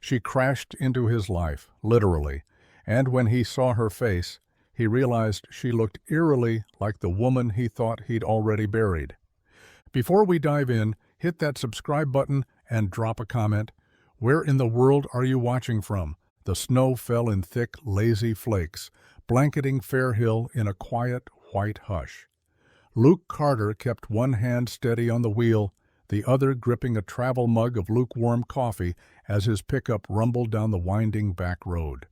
She crashed into his life, literally, and when he saw her face, he realized she looked eerily like the woman he thought he'd already buried. Before we dive in, hit that subscribe button and drop a comment. Where in the world are you watching from? The snow fell in thick, lazy flakes, blanketing Fair Hill in a quiet, white hush. Luke Carter kept one hand steady on the wheel, the other gripping a travel mug of lukewarm coffee as his pickup rumbled down the winding back road.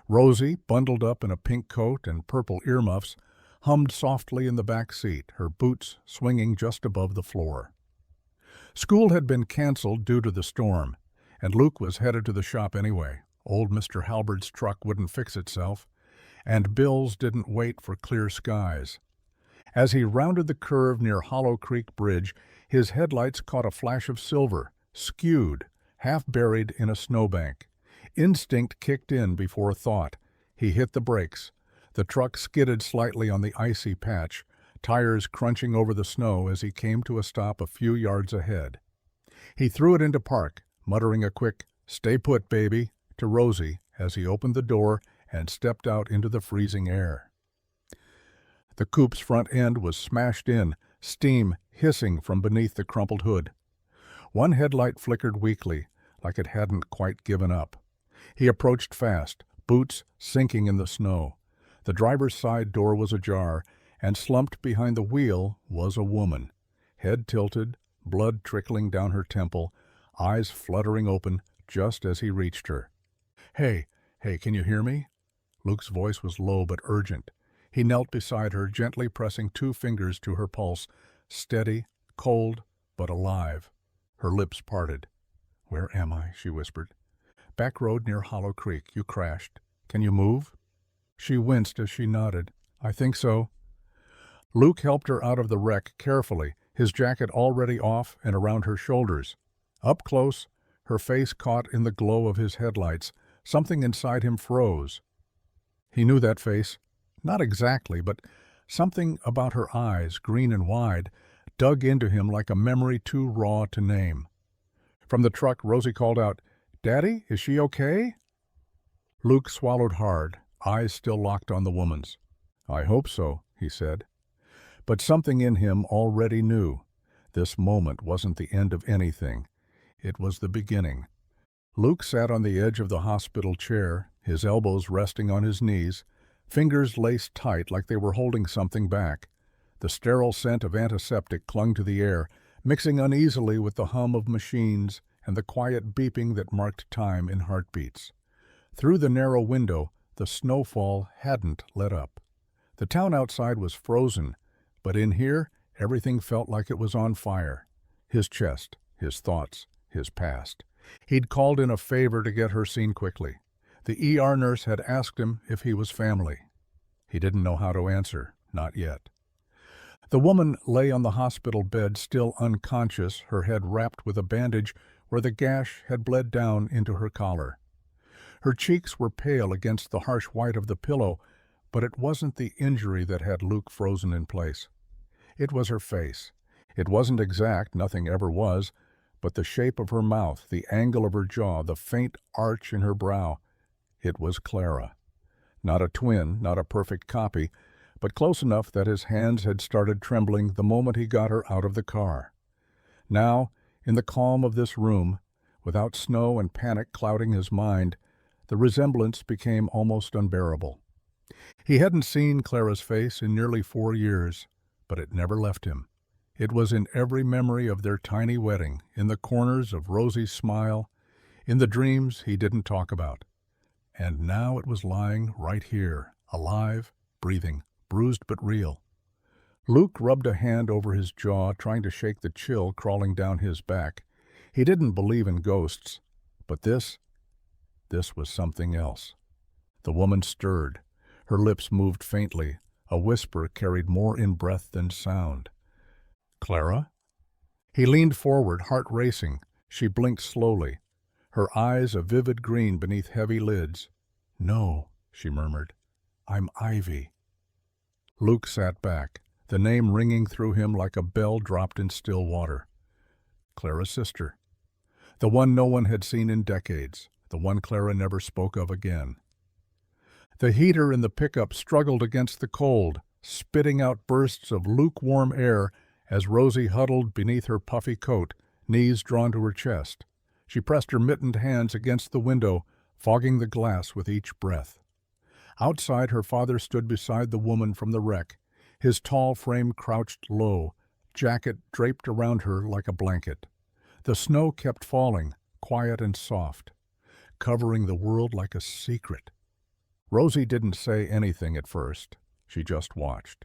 Rosie, bundled up in a pink coat and purple earmuffs, hummed softly in the back seat, her boots swinging just above the floor. School had been canceled due to the storm, and Luke was headed to the shop anyway. Old Mr. Halberd's truck wouldn't fix itself, and bills didn't wait for clear skies. As he rounded the curve near Hollow Creek Bridge, his headlights caught a flash of silver, skewed, half buried in a snowbank. Instinct kicked in before thought. He hit the brakes. The truck skidded slightly on the icy patch, tires crunching over the snow as he came to a stop a few yards ahead. He threw it into park, muttering a quick, "Stay put, baby," to Rosie as he opened the door and stepped out into the freezing air. The coupe's front end was smashed in, steam hissing from beneath the crumpled hood. One headlight flickered weakly, like it hadn't quite given up. He approached fast, boots sinking in the snow. The driver's side door was ajar, and slumped behind the wheel was a woman, head tilted, blood trickling down her temple, eyes fluttering open just as he reached her. Hey, can you hear me?" Luke's voice was low but urgent. He knelt beside her, gently pressing 2 fingers to her pulse, steady, cold, but alive. Her lips parted. "Where am I?" she whispered. "Back road near Hollow Creek. You crashed. Can you move?" She winced as she nodded. "I think so." Luke helped her out of the wreck carefully, his jacket already off and around her shoulders. Up close, her face caught in the glow of his headlights. Something inside him froze. He knew that face. Not exactly, but something about her eyes, green and wide, dug into him like a memory too raw to name. From the truck, Rosie called out, "Daddy, is she okay?" Luke swallowed hard, eyes still locked on the woman's. "I hope so," he said. But something in him already knew. This moment wasn't the end of anything. It was the beginning. Luke sat on the edge of the hospital chair, his elbows resting on his knees, fingers laced tight like they were holding something back. The sterile scent of antiseptic clung to the air, mixing uneasily with the hum of machines and the quiet beeping that marked time in heartbeats. Through the narrow window, the snowfall hadn't let up. The town outside was frozen, but in here, everything felt like it was on fire. His chest, his thoughts, his past. He'd called in a favor to get her seen quickly. The ER nurse had asked him if he was family. He didn't know how to answer, not yet. The woman lay on the hospital bed, still unconscious, her head wrapped with a bandage where the gash had bled down into her collar. Her cheeks were pale against the harsh white of the pillow, but it wasn't the injury that had Luke frozen in place. It was her face. It wasn't exact, nothing ever was, but the shape of her mouth, the angle of her jaw, the faint arch in her brow. It was Clara. Not a twin, not a perfect copy, but close enough that his hands had started trembling the moment he got her out of the car. Now, in the calm of this room, without snow and panic clouding his mind, the resemblance became almost unbearable. He hadn't seen Clara's face in nearly 4 years, but it never left him. It was in every memory of their tiny wedding, in the corners of Rosie's smile, in the dreams he didn't talk about. And now it was lying right here, alive, breathing, bruised but real. Luke rubbed a hand over his jaw, trying to shake the chill crawling down his back. He didn't believe in ghosts, but this was something else. The woman stirred. Her lips moved faintly. A whisper carried more in breath than sound. "Clara?" He leaned forward, heart racing. She blinked slowly, her eyes a vivid green beneath heavy lids. "No," she murmured. "I'm Ivy." Luke sat back, the name ringing through him like a bell dropped in still water. Clara's sister. The one no one had seen in decades. the one Clara never spoke of again. The heater in the pickup struggled against the cold, spitting out bursts of lukewarm air as Rosie huddled beneath her puffy coat, knees drawn to her chest. She pressed her mittened hands against the window, fogging the glass with each breath. Outside, her father stood beside the woman from the wreck, his tall frame crouched low, jacket draped around her like a blanket. The snow kept falling, quiet and soft, covering the world like a secret. Rosie didn't say anything at first. She just watched.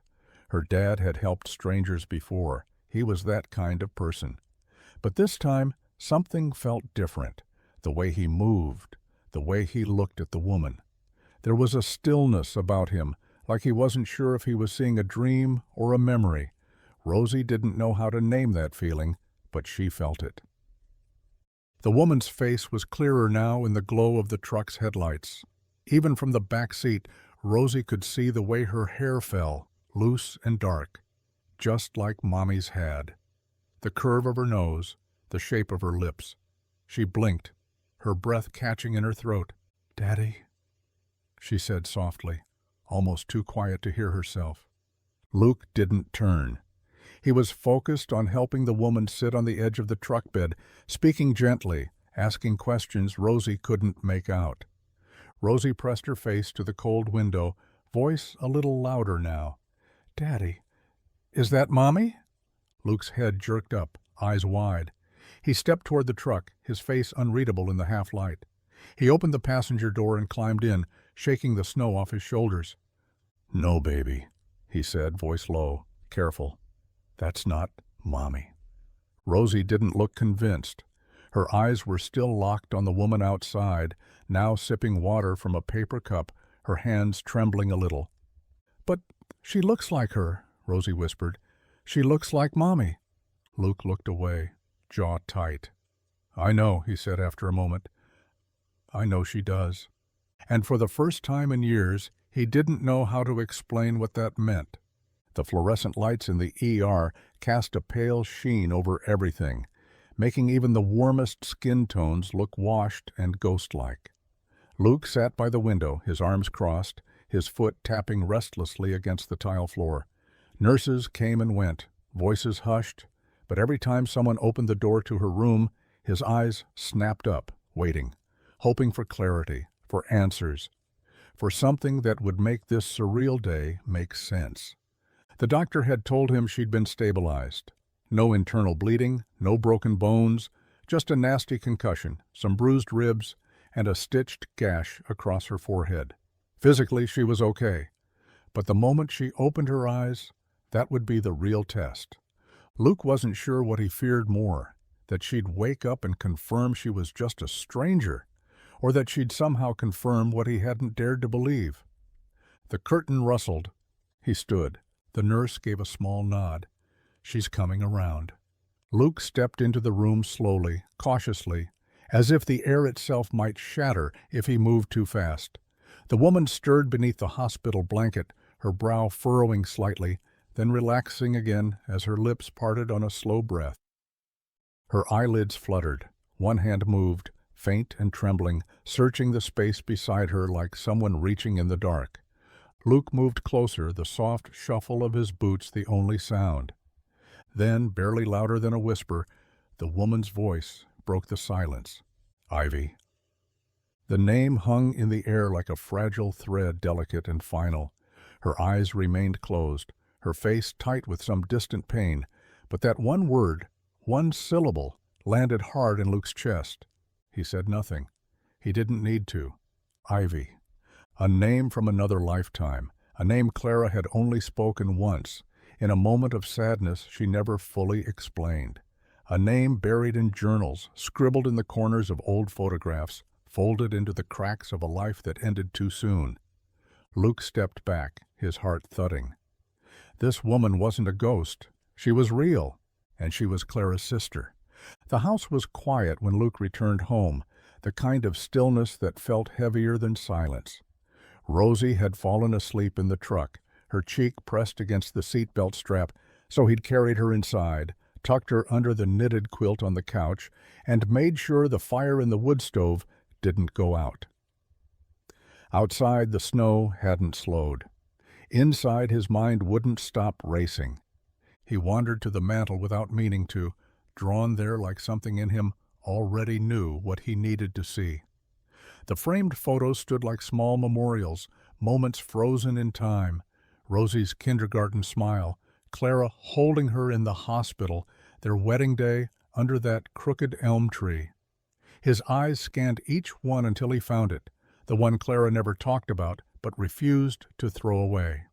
Her dad had helped strangers before. He was that kind of person. But this time, something felt different. The way he moved, the way he looked at the woman. There was a stillness about him, like he wasn't sure if he was seeing a dream or a memory. Rosie didn't know how to name that feeling, but she felt it. The woman's face was clearer now in the glow of the truck's headlights. Even from the back seat, Rosie could see the way her hair fell, loose and dark, just like Mommy's had. The curve of her nose, the shape of her lips. She blinked, her breath catching in her throat. "Daddy," she said softly, almost too quiet to hear herself. Luke didn't turn. He was focused on helping the woman sit on the edge of the truck bed, speaking gently, asking questions Rosie couldn't make out. Rosie pressed her face to the cold window, voice a little louder now. "Daddy, is that Mommy?" Luke's head jerked up, eyes wide. He stepped toward the truck, his face unreadable in the half-light. He opened the passenger door and climbed in, shaking the snow off his shoulders. "No, baby," he said, voice low, careful. "That's not Mommy." Rosie didn't look convinced. Her eyes were still locked on the woman outside, now sipping water from a paper cup, her hands trembling a little. "But she looks like her," Rosie whispered. "She looks like Mommy." Luke looked away, jaw tight. "I know," he said after a moment. "I know she does." And for the first time in years, he didn't know how to explain what that meant. The fluorescent lights in the ER cast a pale sheen over everything, making even the warmest skin tones look washed and ghost-like. Luke sat by the window, his arms crossed, his foot tapping restlessly against the tile floor. Nurses came and went, voices hushed, but every time someone opened the door to her room, his eyes snapped up, waiting, hoping for clarity, for answers, for something that would make this surreal day make sense. The doctor had told him she'd been stabilized. No internal bleeding, no broken bones, just a nasty concussion, some bruised ribs, and a stitched gash across her forehead. Physically, she was okay. But the moment she opened her eyes, that would be the real test. Luke wasn't sure what he feared more, that she'd wake up and confirm she was just a stranger, or that she'd somehow confirm what he hadn't dared to believe. The curtain rustled. He stood. The nurse gave a small nod. "She's coming around." Luke stepped into the room slowly, cautiously, as if the air itself might shatter if he moved too fast. The woman stirred beneath the hospital blanket, her brow furrowing slightly, then relaxing again as her lips parted on a slow breath. Her eyelids fluttered. One hand moved, faint and trembling, searching the space beside her like someone reaching in the dark. Luke moved closer, the soft shuffle of his boots the only sound. Then, barely louder than a whisper, the woman's voice broke the silence. "Ivy." The name hung in the air like a fragile thread, delicate and final. Her eyes remained closed, her face tight with some distant pain, but that one word, one syllable, landed hard in Luke's chest. He said nothing. He didn't need to. Ivy. A name from another lifetime, a name Clara had only spoken once, in a moment of sadness she never fully explained. A name buried in journals, scribbled in the corners of old photographs, folded into the cracks of a life that ended too soon. Luke stepped back, his heart thudding. This woman wasn't a ghost. She was real, and she was Clara's sister. The house was quiet when Luke returned home, the kind of stillness that felt heavier than silence. Rosie had fallen asleep in the truck, her cheek pressed against the seatbelt strap, so he'd carried her inside, tucked her under the knitted quilt on the couch, and made sure the fire in the wood stove didn't go out. Outside, the snow hadn't slowed. Inside, his mind wouldn't stop racing. He wandered to the mantel without meaning to, drawn there like something in him already knew what he needed to see. The framed photos stood like small memorials, moments frozen in time. Rosie's kindergarten smile, Clara holding her in the hospital, their wedding day under that crooked elm tree. His eyes scanned each one until he found it, the one Clara never talked about but refused to throw away.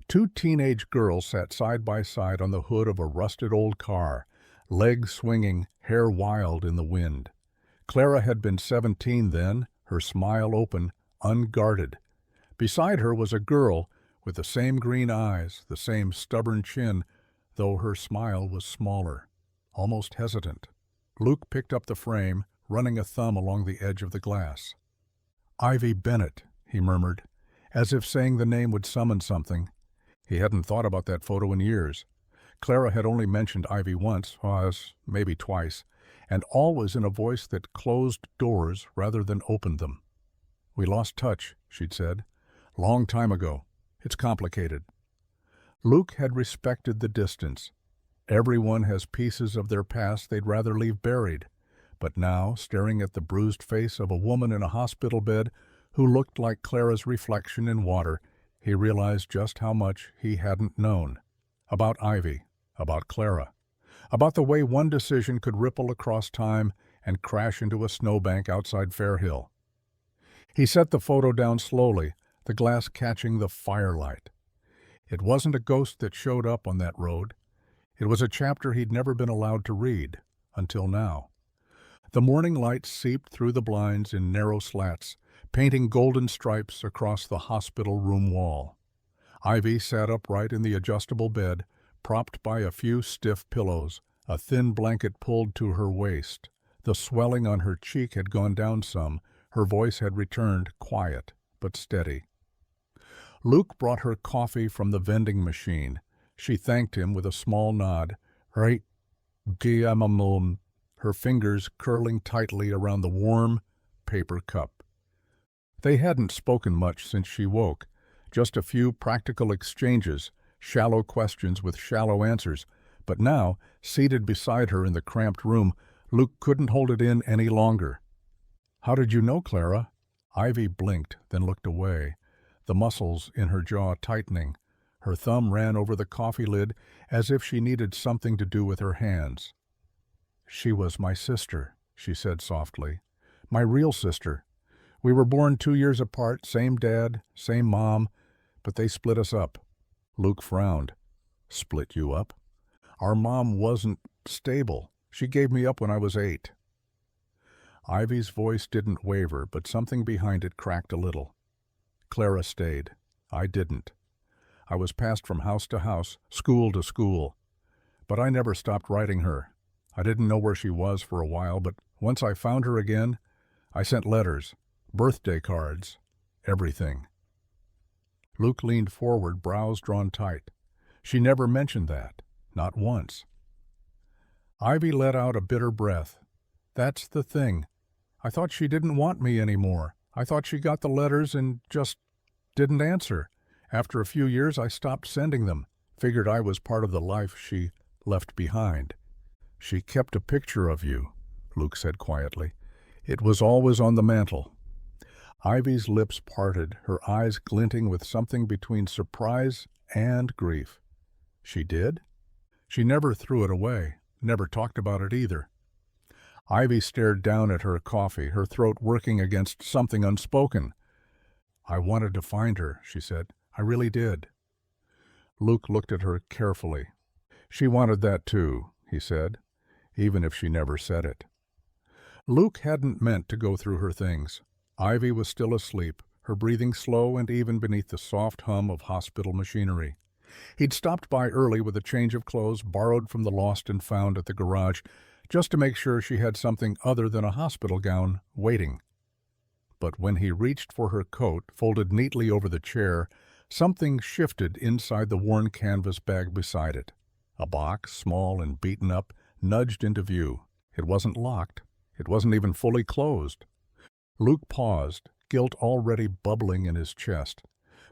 Two teenage girls sat side by side on the hood of a rusted old car, legs swinging, hair wild in the wind. Clara had been 17 then, her smile open, unguarded. Beside her was a girl with the same green eyes, the same stubborn chin, though her smile was smaller, almost hesitant. Luke picked up the frame, running a thumb along the edge of the glass. "Ivy Bennett," he murmured, as if saying the name would summon something. He hadn't thought about that photo in years. Clara had only mentioned Ivy once, maybe twice, and always in a voice that closed doors rather than opened them. "We lost touch," she'd said. "Long time ago. It's complicated." Luke had respected the distance. Everyone has pieces of their past they'd rather leave buried. But now, staring at the bruised face of a woman in a hospital bed who looked like Clara's reflection in water, he realized just how much he hadn't known. About Ivy, about Clara, about the way one decision could ripple across time and crash into a snowbank outside Fairhill. He set the photo down slowly, the glass catching the firelight. It wasn't a ghost that showed up on that road. It was a chapter he'd never been allowed to read, until now. The morning light seeped through the blinds in narrow slats, painting golden stripes across the hospital room wall. Ivy sat upright in the adjustable bed, propped by a few stiff pillows, a thin blanket pulled to her waist. The swelling on her cheek had gone down some, her voice had returned, quiet but steady. Luke brought her coffee from the vending machine. She thanked him with a small nod. "Right, Guillermo," her fingers curling tightly around the warm paper cup. They hadn't spoken much since she woke, just a few practical exchanges, shallow questions with shallow answers, but now, seated beside her in the cramped room, Luke couldn't hold it in any longer. "How did you know, Clara?" Ivy blinked, then looked away, the muscles in her jaw tightening. Her thumb ran over the coffee lid as if she needed something to do with her hands. "She was my sister," she said softly. "My real sister. We were born 2 years apart, same dad, same mom, but they split us up." Luke frowned. "Split you up?" "Our mom wasn't stable. She gave me up when I was 8. Ivy's voice didn't waver, but something behind it cracked a little. "Clara stayed. I didn't. I was passed from house to house, school to school. But I never stopped writing her. I didn't know where she was for a while, but once I found her again, I sent letters, birthday cards, everything." Luke leaned forward, brows drawn tight. She never mentioned that, not once. Ivy let out a bitter breath. "That's the thing. I thought she didn't want me anymore. I thought she got the letters and just didn't answer. After a few years, I stopped sending them. Figured I was part of the life she left behind." "She kept a picture of you," Luke said quietly. "It was always on the mantel." Ivy's lips parted, her eyes glinting with something between surprise and grief. "She did?" "She never threw it away, never talked about it either." Ivy stared down at her coffee, her throat working against something unspoken. "I wanted to find her," she said. "I really did." Luke looked at her carefully. "She wanted that too," he said, even if she never said it. Luke hadn't meant to go through her things. Ivy was still asleep, her breathing slow and even beneath the soft hum of hospital machinery. He'd stopped by early with a change of clothes borrowed from the lost and found at the garage, just to make sure she had something other than a hospital gown waiting. But when he reached for her coat, folded neatly over the chair, something shifted inside the worn canvas bag beside it. A box, small and beaten up, nudged into view. It wasn't locked. It wasn't even fully closed. Luke paused, guilt already bubbling in his chest.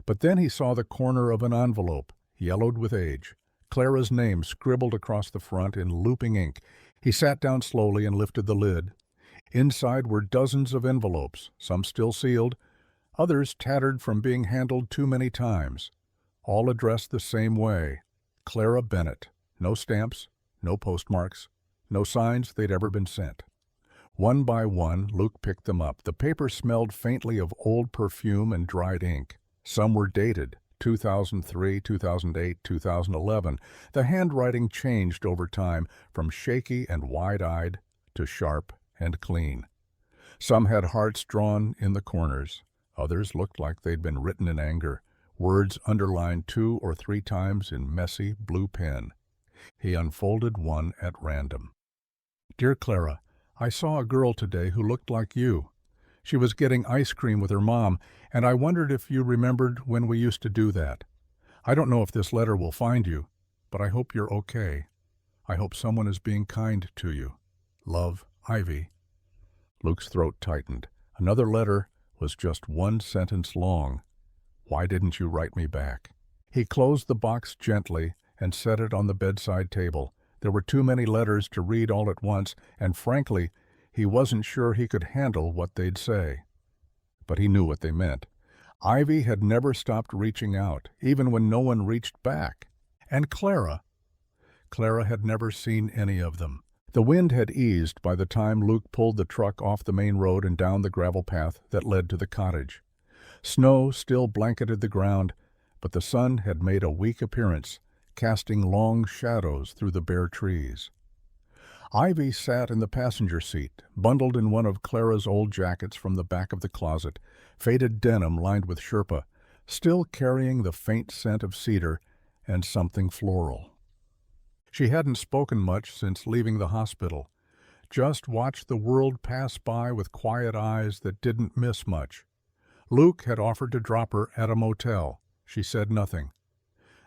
But then he saw the corner of an envelope, yellowed with age. Clara's name scribbled across the front in looping ink. He sat down slowly and lifted the lid. Inside were dozens of envelopes, some still sealed, others tattered from being handled too many times. All addressed the same way. Clara Bennett. No stamps, no postmarks, no signs they'd ever been sent. One by one, Luke picked them up. The paper smelled faintly of old perfume and dried ink. Some were dated, 2003, 2008, 2011. The handwriting changed over time, from shaky and wide-eyed to sharp and clean. Some had hearts drawn in the corners. Others looked like they'd been written in anger, words underlined 2 or 3 times in messy blue pen. He unfolded one at random. Dear Clara, I saw a girl today who looked like you. She was getting ice cream with her mom, and I wondered if you remembered when we used to do that. I don't know if this letter will find you, but I hope you're okay. I hope someone is being kind to you. Love, Ivy. Luke's throat tightened. Another letter was just 1 sentence long. Why didn't you write me back? He closed the box gently and set it on the bedside table. There were too many letters to read all at once, and frankly, he wasn't sure he could handle what they'd say. But he knew what they meant. Ivy had never stopped reaching out, even when no one reached back. And Clara had never seen any of them. The wind had eased by the time Luke pulled the truck off the main road and down the gravel path that led to the cottage. Snow still blanketed the ground, but the sun had made a weak appearance, casting long shadows through the bare trees. Ivy sat in the passenger seat, bundled in one of Clara's old jackets from the back of the closet, faded denim lined with sherpa, still carrying the faint scent of cedar and something floral. She hadn't spoken much since leaving the hospital, just watched the world pass by with quiet eyes that didn't miss much. Luke had offered to drop her at a motel. She said nothing.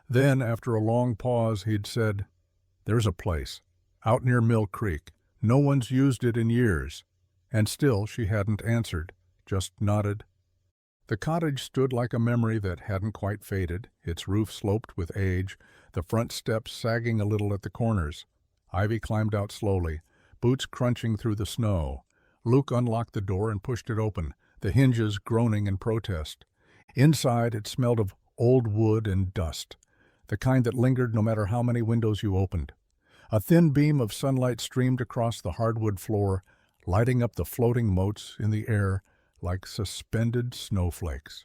Then, after a long pause, he'd said, "There's a place, out near Mill Creek. No one's used it in years." And still she hadn't answered, just nodded. The cottage stood like a memory that hadn't quite faded, its roof sloped with age, the front steps sagging a little at the corners. Ivy climbed out slowly, boots crunching through the snow. Luke unlocked the door and pushed it open, the hinges groaning in protest. Inside it smelled of old wood and dust, the kind that lingered no matter how many windows you opened. A thin beam of sunlight streamed across the hardwood floor, lighting up the floating motes in the air like suspended snowflakes.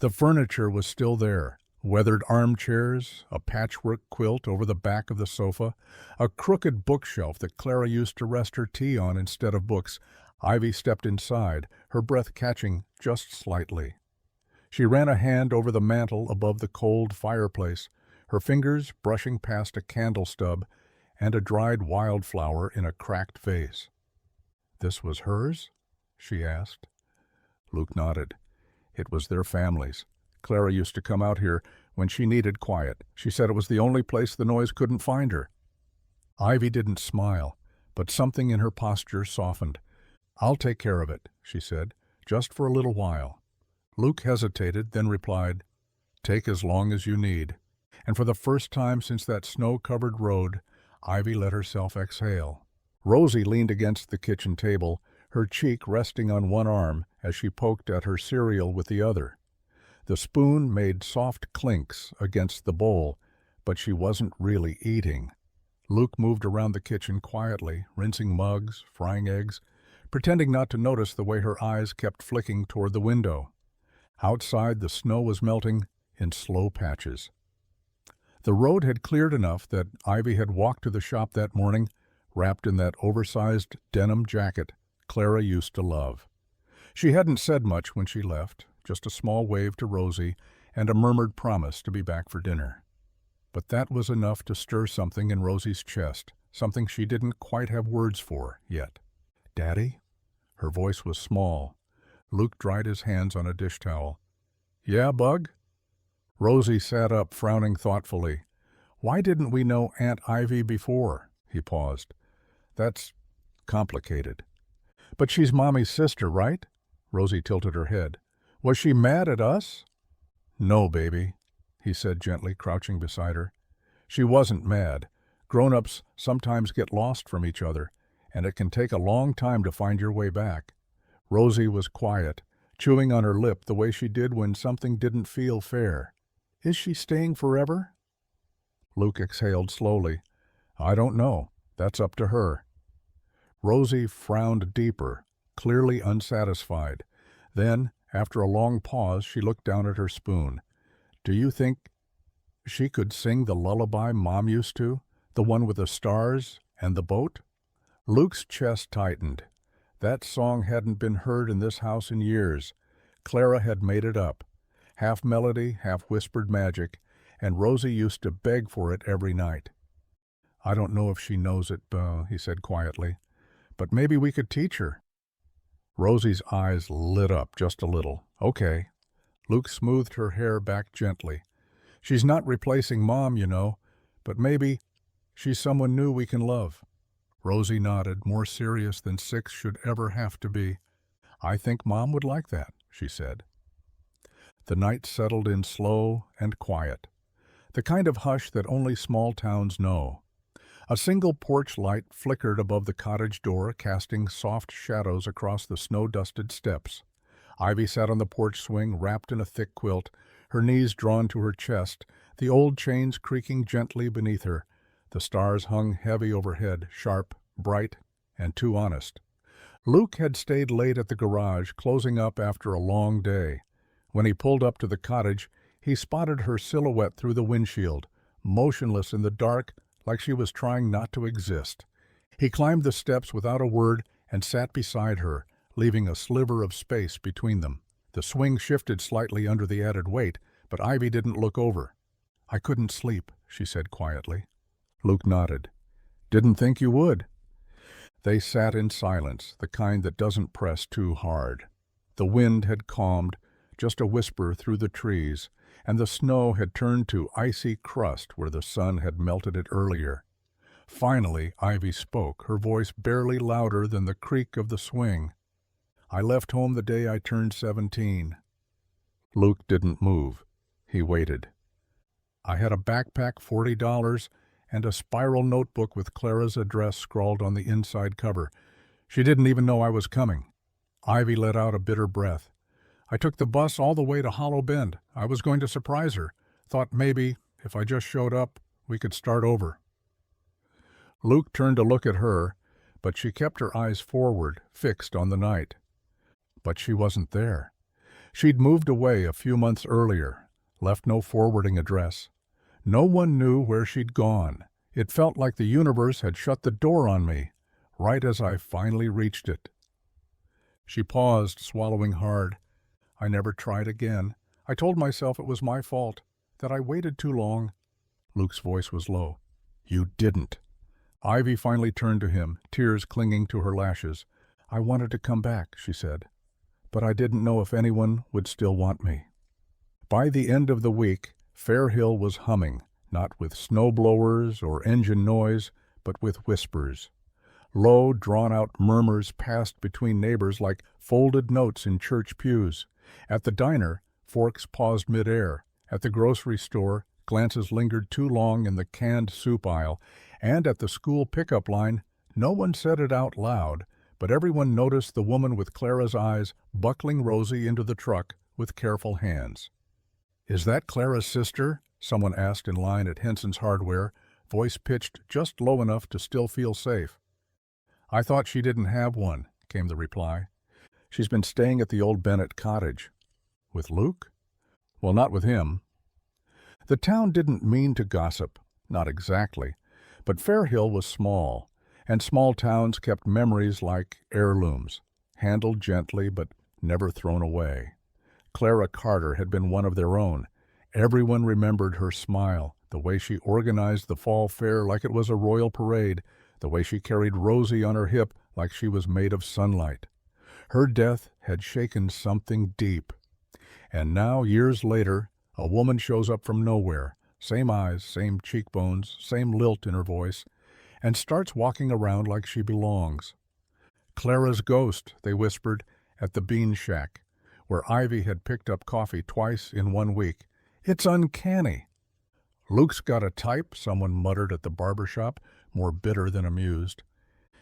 The furniture was still there, weathered armchairs, a patchwork quilt over the back of the sofa, a crooked bookshelf that Clara used to rest her tea on instead of books. Ivy stepped inside, her breath catching just slightly. She ran a hand over the mantel above the cold fireplace, her fingers brushing past a candle stub and a dried wildflower in a cracked vase. "This was hers?" she asked. Luke nodded. It was their family's. Clara used to come out here when she needed quiet. She said it was the only place the noise couldn't find her. Ivy didn't smile, but something in her posture softened. "I'll take care of it," she said, "just for a little while." Luke hesitated, then replied, "Take as long as you need." And for the first time since that snow-covered road, Ivy let herself exhale. Rosie leaned against the kitchen table, her cheek resting on one arm as she poked at her cereal with the other. The spoon made soft clinks against the bowl, but she wasn't really eating. Luke moved around the kitchen quietly, rinsing mugs, frying eggs, pretending not to notice the way her eyes kept flicking toward the window. Outside, the snow was melting in slow patches. The road had cleared enough that Ivy had walked to the shop that morning, wrapped in that oversized denim jacket Clara used to love. She hadn't said much when she left, just a small wave to Rosie and a murmured promise to be back for dinner. But that was enough to stir something in Rosie's chest, something she didn't quite have words for yet. "Daddy?" Her voice was small. Luke dried his hands on a dish towel. "Yeah, Bug?" Rosie sat up, frowning thoughtfully. "Why didn't we know Aunt Ivy before?" He paused. "That's complicated." But she's Mommy's sister, right? Rosie tilted her head. Was she mad at us? No, baby, he said gently, crouching beside her. She wasn't mad. Grown-ups sometimes get lost from each other, and it can take a long time to find your way back. Rosie was quiet, chewing on her lip the way she did when something didn't feel fair. Is she staying forever? Luke exhaled slowly. I don't know. That's up to her. Rosie frowned deeper, clearly unsatisfied. Then, after a long pause, she looked down at her spoon. Do you think she could sing the lullaby Mom used to? The one with the stars and the boat? Luke's chest tightened. That song hadn't been heard in this house in years. Clara had made it up. Half melody, half whispered magic, and Rosie used to beg for it every night. I don't know if she knows it, he said quietly, but maybe we could teach her. Rosie's eyes lit up just a little. Okay. Luke smoothed her hair back gently. She's not replacing Mom, you know, but maybe she's someone new we can love. Rosie nodded, more serious than 6 should ever have to be. I think Mom would like that, she said. The night settled in slow and quiet, the kind of hush that only small towns know. A single porch light flickered above the cottage door, casting soft shadows across the snow-dusted steps. Ivy sat on the porch swing, wrapped in a thick quilt, her knees drawn to her chest, the old chains creaking gently beneath her. The stars hung heavy overhead, sharp, bright, and too honest. Luke had stayed late at the garage, closing up after a long day. When he pulled up to the cottage, he spotted her silhouette through the windshield, motionless in the dark, like she was trying not to exist. He climbed the steps without a word and sat beside her, leaving a sliver of space between them. The swing shifted slightly under the added weight, but Ivy didn't look over. I couldn't sleep, she said quietly. Luke nodded. Didn't think you would. They sat in silence, the kind that doesn't press too hard. The wind had calmed, just a whisper through the trees, and the snow had turned to icy crust where the sun had melted it earlier. Finally, Ivy spoke, her voice barely louder than the creak of the swing. I left home the day I turned 17. Luke didn't move. He waited. I had a backpack, $40, and a spiral notebook with Clara's address scrawled on the inside cover. She didn't even know I was coming. Ivy let out a bitter breath. I took the bus all the way to Hollow Bend. I was going to surprise her. Thought maybe, if I just showed up, we could start over. Luke turned to look at her, but she kept her eyes forward, fixed on the night. But she wasn't there. She'd moved away a few months earlier, left no forwarding address. No one knew where she'd gone. It felt like the universe had shut the door on me, right as I finally reached it. She paused, swallowing hard. I never tried again. I told myself it was my fault, that I waited too long. Luke's voice was low. You didn't. Ivy finally turned to him, tears clinging to her lashes. I wanted to come back, she said, but I didn't know if anyone would still want me. By the end of the week, Fairhill was humming, not with snowblowers or engine noise, but with whispers. Low, drawn-out murmurs passed between neighbors like folded notes in church pews. At the diner, forks paused mid-air. At the grocery store, glances lingered too long in the canned soup aisle. And at the school pickup line, no one said it out loud, but everyone noticed the woman with Clara's eyes buckling Rosie into the truck with careful hands. Is that Clara's sister? Someone asked in line at Henson's Hardware, voice pitched just low enough to still feel safe. I thought she didn't have one, came the reply. She's been staying at the old Bennett cottage. With Luke? Well, not with him. The town didn't mean to gossip, not exactly, but Fairhill was small, and small towns kept memories like heirlooms, handled gently but never thrown away. Clara Carter had been one of their own. Everyone remembered her smile, the way she organized the fall fair like it was a royal parade, the way she carried Rosie on her hip like she was made of sunlight. Her death had shaken something deep. And now, years later, a woman shows up from nowhere, same eyes, same cheekbones, same lilt in her voice, and starts walking around like she belongs. Clara's ghost, they whispered, at the bean shack, where Ivy had picked up coffee twice in 1 week. It's uncanny. Luke's got a type, someone muttered at the barber shop, more bitter than amused.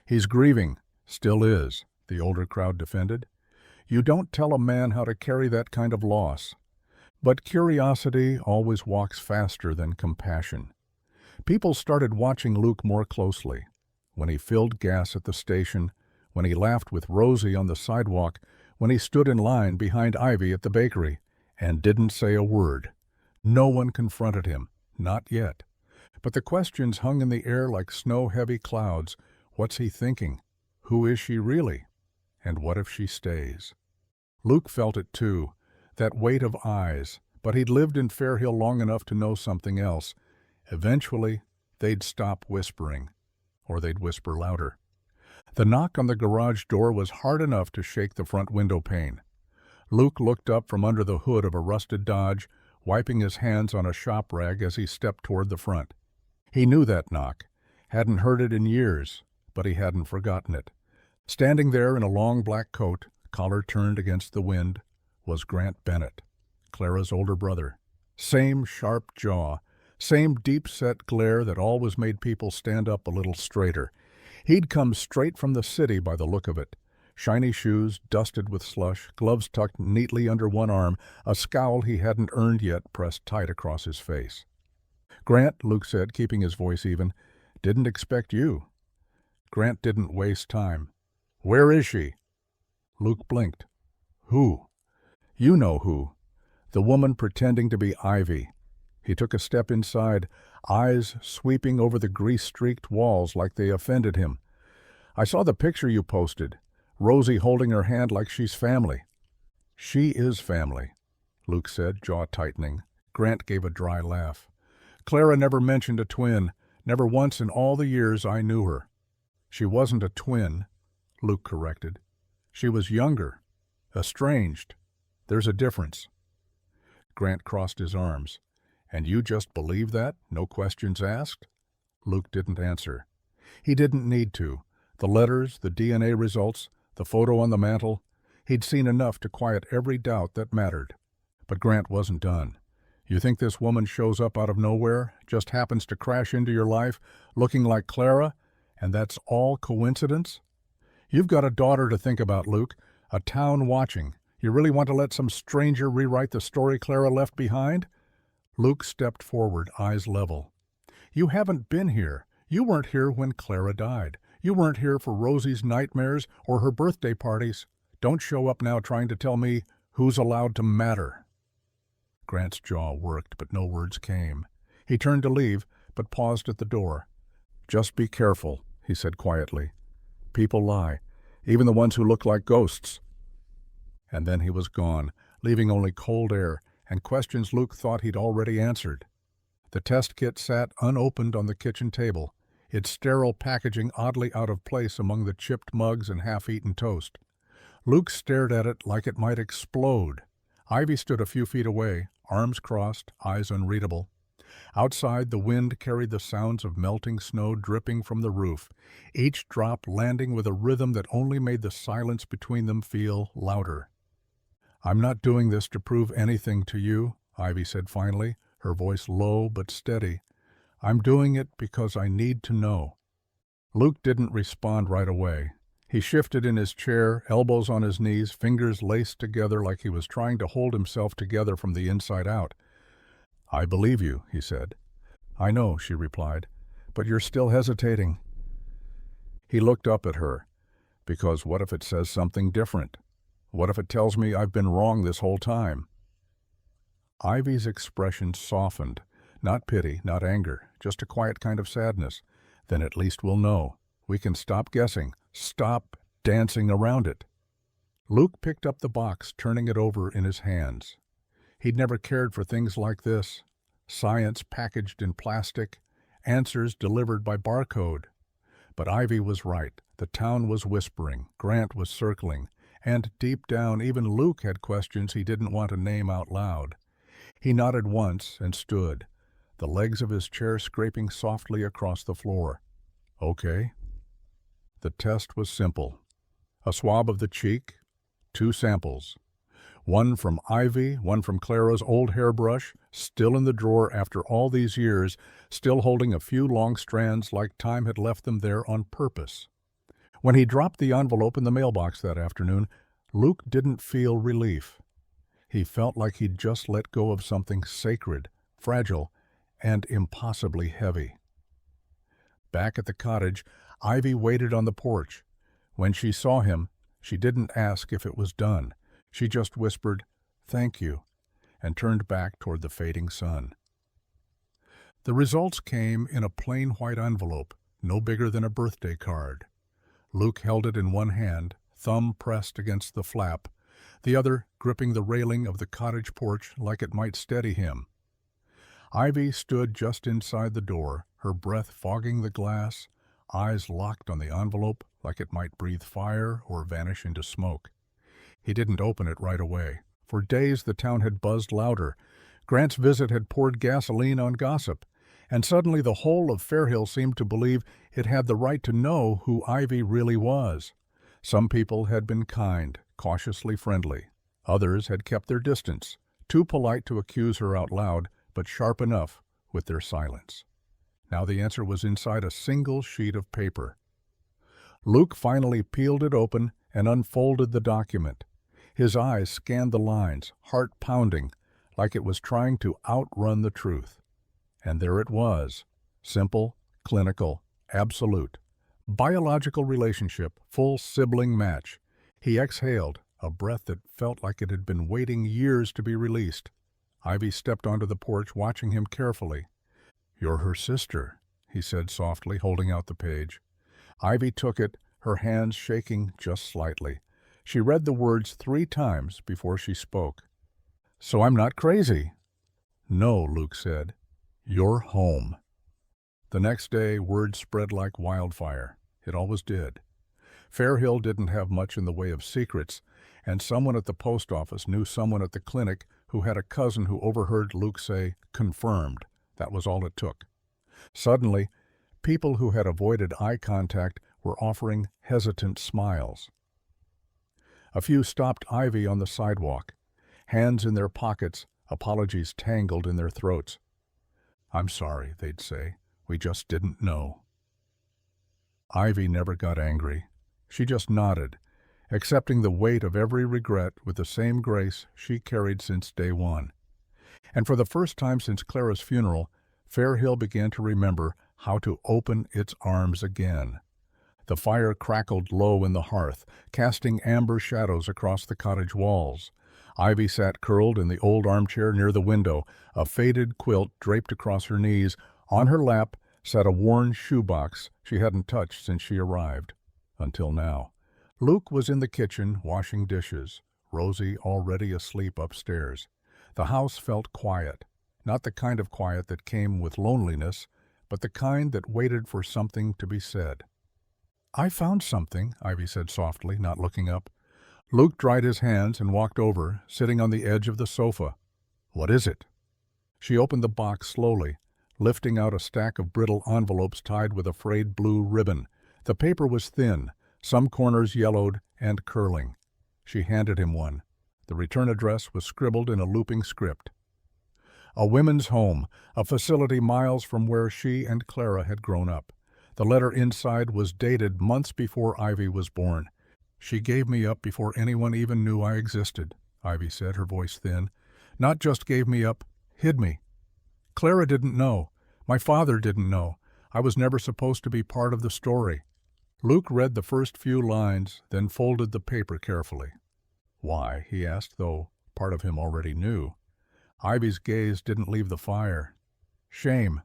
He's grieving, still is, the older crowd defended. You don't tell a man how to carry that kind of loss. But curiosity always walks faster than compassion. People started watching Luke more closely. When he filled gas at the station, when he laughed with Rosie on the sidewalk, when he stood in line behind Ivy at the bakery, and didn't say a word. No one confronted him, not yet. But the questions hung in the air like snow-heavy clouds. What's he thinking? Who is she really? And what if she stays? Luke felt it too, that weight of eyes, but he'd lived in Fairhill long enough to know something else. Eventually, they'd stop whispering, or they'd whisper louder. The knock on the garage door was hard enough to shake the front window pane. Luke looked up from under the hood of a rusted Dodge, wiping his hands on a shop rag as he stepped toward the front. He knew that knock, hadn't heard it in years, but he hadn't forgotten it. Standing there in a long black coat, collar turned against the wind, was Grant Bennett, Clara's older brother. Same sharp jaw, same deep-set glare that always made people stand up a little straighter. He'd come straight from the city by the look of it. Shiny shoes, dusted with slush, gloves tucked neatly under one arm, a scowl he hadn't earned yet pressed tight across his face. "Grant," Luke said, keeping his voice even, "didn't expect you." Grant didn't waste time. "Where is she?" Luke blinked. "Who?" "You know who. The woman pretending to be Ivy." He took a step inside, eyes sweeping over the grease-streaked walls like they offended him. "I saw the picture you posted. Rosie holding her hand like she's family." "She is family," Luke said, jaw tightening. Grant gave a dry laugh. "Clara never mentioned a twin, never once in all the years I knew her." "She wasn't a twin," Luke corrected. "She was younger, estranged. There's a difference." Grant crossed his arms. "And you just believe that? No questions asked?" Luke didn't answer. He didn't need to. The letters, the DNA results, the photo on the mantel, he'd seen enough to quiet every doubt that mattered. But Grant wasn't done. "You think this woman shows up out of nowhere, just happens to crash into your life, looking like Clara, and that's all coincidence? You've got a daughter to think about, Luke, a town watching. You really want to let some stranger rewrite the story Clara left behind?" Luke stepped forward, eyes level. "You haven't been here. You weren't here when Clara died. You weren't here for Rosie's nightmares or her birthday parties. Don't show up now trying to tell me who's allowed to matter." Grant's jaw worked, but no words came. He turned to leave, but paused at the door. "Just be careful," he said quietly. "People lie, even the ones who look like ghosts." And then he was gone, leaving only cold air and questions Luke thought he'd already answered. The test kit sat unopened on the kitchen table, its sterile packaging oddly out of place among the chipped mugs and half-eaten toast. Luke stared at it like it might explode. Ivy stood a few feet away, arms crossed, eyes unreadable. Outside, the wind carried the sounds of melting snow dripping from the roof, each drop landing with a rhythm that only made the silence between them feel louder. "I'm not doing this to prove anything to you," Ivy said finally, her voice low but steady. "I'm doing it because I need to know." Luke didn't respond right away. He shifted in his chair, elbows on his knees, fingers laced together like he was trying to hold himself together from the inside out. "I believe you," he said. "I know," she replied, "but you're still hesitating." He looked up at her. "Because what if it says something different? What if it tells me I've been wrong this whole time?" Ivy's expression softened. Not pity, not anger, just a quiet kind of sadness. "Then at least we'll know. We can stop guessing. Stop dancing around it." Luke picked up the box, turning it over in his hands. He'd never cared for things like this. Science packaged in plastic, answers delivered by barcode. But Ivy was right. The town was whispering. Grant was circling. And deep down, even Luke had questions he didn't want to name out loud. He nodded once and stood, the legs of his chair scraping softly across the floor. "Okay." The test was simple. A swab of the cheek, 2 samples. One from Ivy, one from Clara's old hairbrush, still in the drawer after all these years, still holding a few long strands like time had left them there on purpose. When he dropped the envelope in the mailbox that afternoon, Luke didn't feel relief. He felt like he'd just let go of something sacred, fragile, and impossibly heavy. Back at the cottage, Ivy waited on the porch. When she saw him, she didn't ask if it was done. She just whispered, "Thank you," and turned back toward the fading sun. The results came in a plain white envelope, no bigger than a birthday card. Luke held it in one hand, thumb pressed against the flap, the other gripping the railing of the cottage porch like it might steady him. Ivy stood just inside the door, her breath fogging the glass, eyes locked on the envelope like it might breathe fire or vanish into smoke. He didn't open it right away. For days the town had buzzed louder. Grant's visit had poured gasoline on gossip, and suddenly the whole of Fairhill seemed to believe it had the right to know who Ivy really was. Some people had been kind, cautiously friendly. Others had kept their distance, too polite to accuse her out loud, but sharp enough with their silence. Now the answer was inside a single sheet of paper. Luke finally peeled it open and unfolded the document. His eyes scanned the lines, heart pounding, like it was trying to outrun the truth. And there it was, simple, clinical, absolute. Biological relationship, full sibling match. He exhaled, a breath that felt like it had been waiting years to be released. Ivy stepped onto the porch, watching him carefully. "You're her sister," he said softly, holding out the page. Ivy took it, her hands shaking just slightly. She read the words 3 times before she spoke. "So I'm not crazy." "No," Luke said. "You're home." The next day, word spread like wildfire. It always did. Fairhill didn't have much in the way of secrets, and someone at the post office knew someone at the clinic who had a cousin who overheard Luke say, "Confirmed." That was all it took. Suddenly, people who had avoided eye contact were offering hesitant smiles. A few stopped Ivy on the sidewalk, hands in their pockets, apologies tangled in their throats. "I'm sorry," they'd say. "We just didn't know." Ivy never got angry. She just nodded, accepting the weight of every regret with the same grace she carried since day one. And for the first time since Clara's funeral, Fairhill began to remember how to open its arms again. The fire crackled low in the hearth, casting amber shadows across the cottage walls. Ivy sat curled in the old armchair near the window, a faded quilt draped across her knees. On her lap sat a worn shoebox she hadn't touched since she arrived. Until now. Luke was in the kitchen washing dishes, Rosie already asleep upstairs. The house felt quiet, not the kind of quiet that came with loneliness, but the kind that waited for something to be said. "I found something," Ivy said softly, not looking up. Luke dried his hands and walked over, sitting on the edge of the sofa. "What is it?" She opened the box slowly, lifting out a stack of brittle envelopes tied with a frayed blue ribbon. The paper was thin, some corners yellowed and curling. She handed him one. The return address was scribbled in a looping script. A women's home, a facility miles from where she and Clara had grown up. The letter inside was dated months before Ivy was born. "She gave me up before anyone even knew I existed," Ivy said, her voice thin. "Not just gave me up, hid me. Clara didn't know. My father didn't know. I was never supposed to be part of the story." Luke read the first few lines, then folded the paper carefully. "Why?" he asked, though part of him already knew. Ivy's gaze didn't leave the fire. "Shame.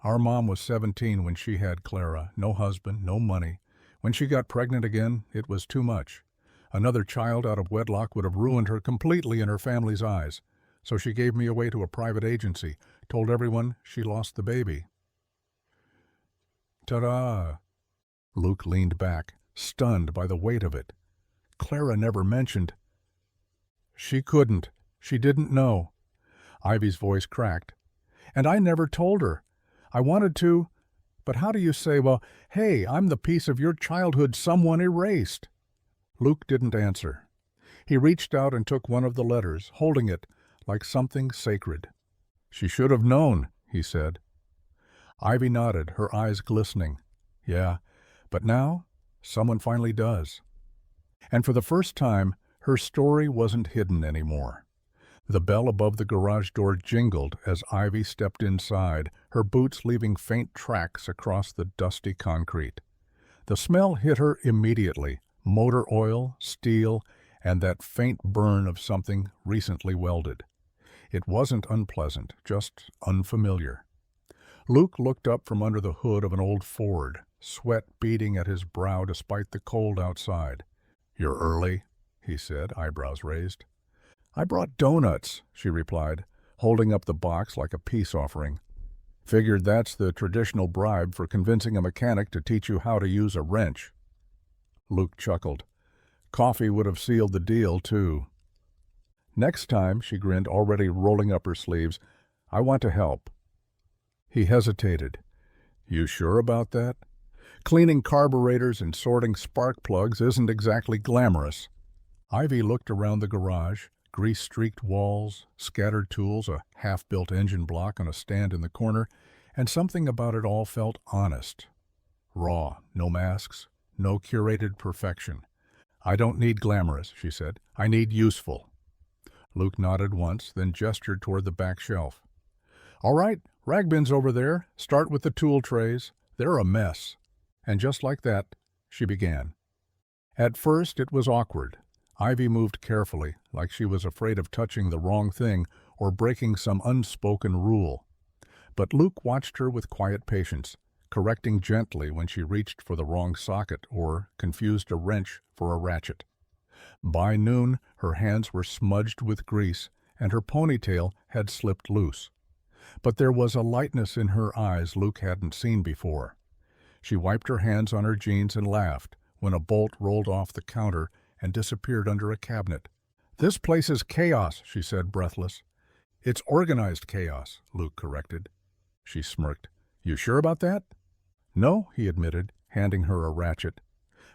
Our mom was 17 when she had Clara. No husband, no money. When she got pregnant again, it was too much. Another child out of wedlock would have ruined her completely in her family's eyes. So she gave me away to a private agency, told everyone she lost the baby." "Ta-da!" Luke leaned back, stunned by the weight of it. Clara never mentioned. "She couldn't. She didn't know." Ivy's voice cracked. "And I never told her. I wanted to, but how do you say, well, hey, I'm the piece of your childhood someone erased?" Luke didn't answer. He reached out and took one of the letters, holding it like something sacred. "She should have known," he said. Ivy nodded, her eyes glistening. "Yeah, but now someone finally does." And for the first time, her story wasn't hidden anymore. The bell above the garage door jingled as Ivy stepped inside, her boots leaving faint tracks across the dusty concrete. The smell hit her immediately: motor oil, steel, and that faint burn of something recently welded. It wasn't unpleasant, just unfamiliar. Luke looked up from under the hood of an old Ford, sweat beading at his brow despite the cold outside. "You're early," he said, eyebrows raised. "I brought donuts," she replied, holding up the box like a peace offering. "Figured that's the traditional bribe for convincing a mechanic to teach you how to use a wrench." Luke chuckled. "Coffee would have sealed the deal, too." "Next time," she grinned, already rolling up her sleeves, "I want to help." He hesitated. "You sure about that? Cleaning carburetors and sorting spark plugs isn't exactly glamorous." Ivy looked around the garage, grease-streaked walls, scattered tools, a half-built engine block on a stand in the corner, and something about it all felt honest. Raw, no masks, no curated perfection. "I don't need glamorous," she said. "I need useful." Luke nodded once, then gestured toward the back shelf. "All right, rag bins over there. Start with the tool trays. They're a mess." And just like that, she began. At first it was awkward. Ivy moved carefully, like she was afraid of touching the wrong thing or breaking some unspoken rule. But Luke watched her with quiet patience, correcting gently when she reached for the wrong socket or confused a wrench for a ratchet. By noon, her hands were smudged with grease, and her ponytail had slipped loose. But there was a lightness in her eyes Luke hadn't seen before. She wiped her hands on her jeans and laughed when a bolt rolled off the counter and disappeared under a cabinet. "This place is chaos," she said, breathless. "It's organized chaos," Luke corrected. She smirked. "You sure about that?" "No," he admitted, handing her a ratchet.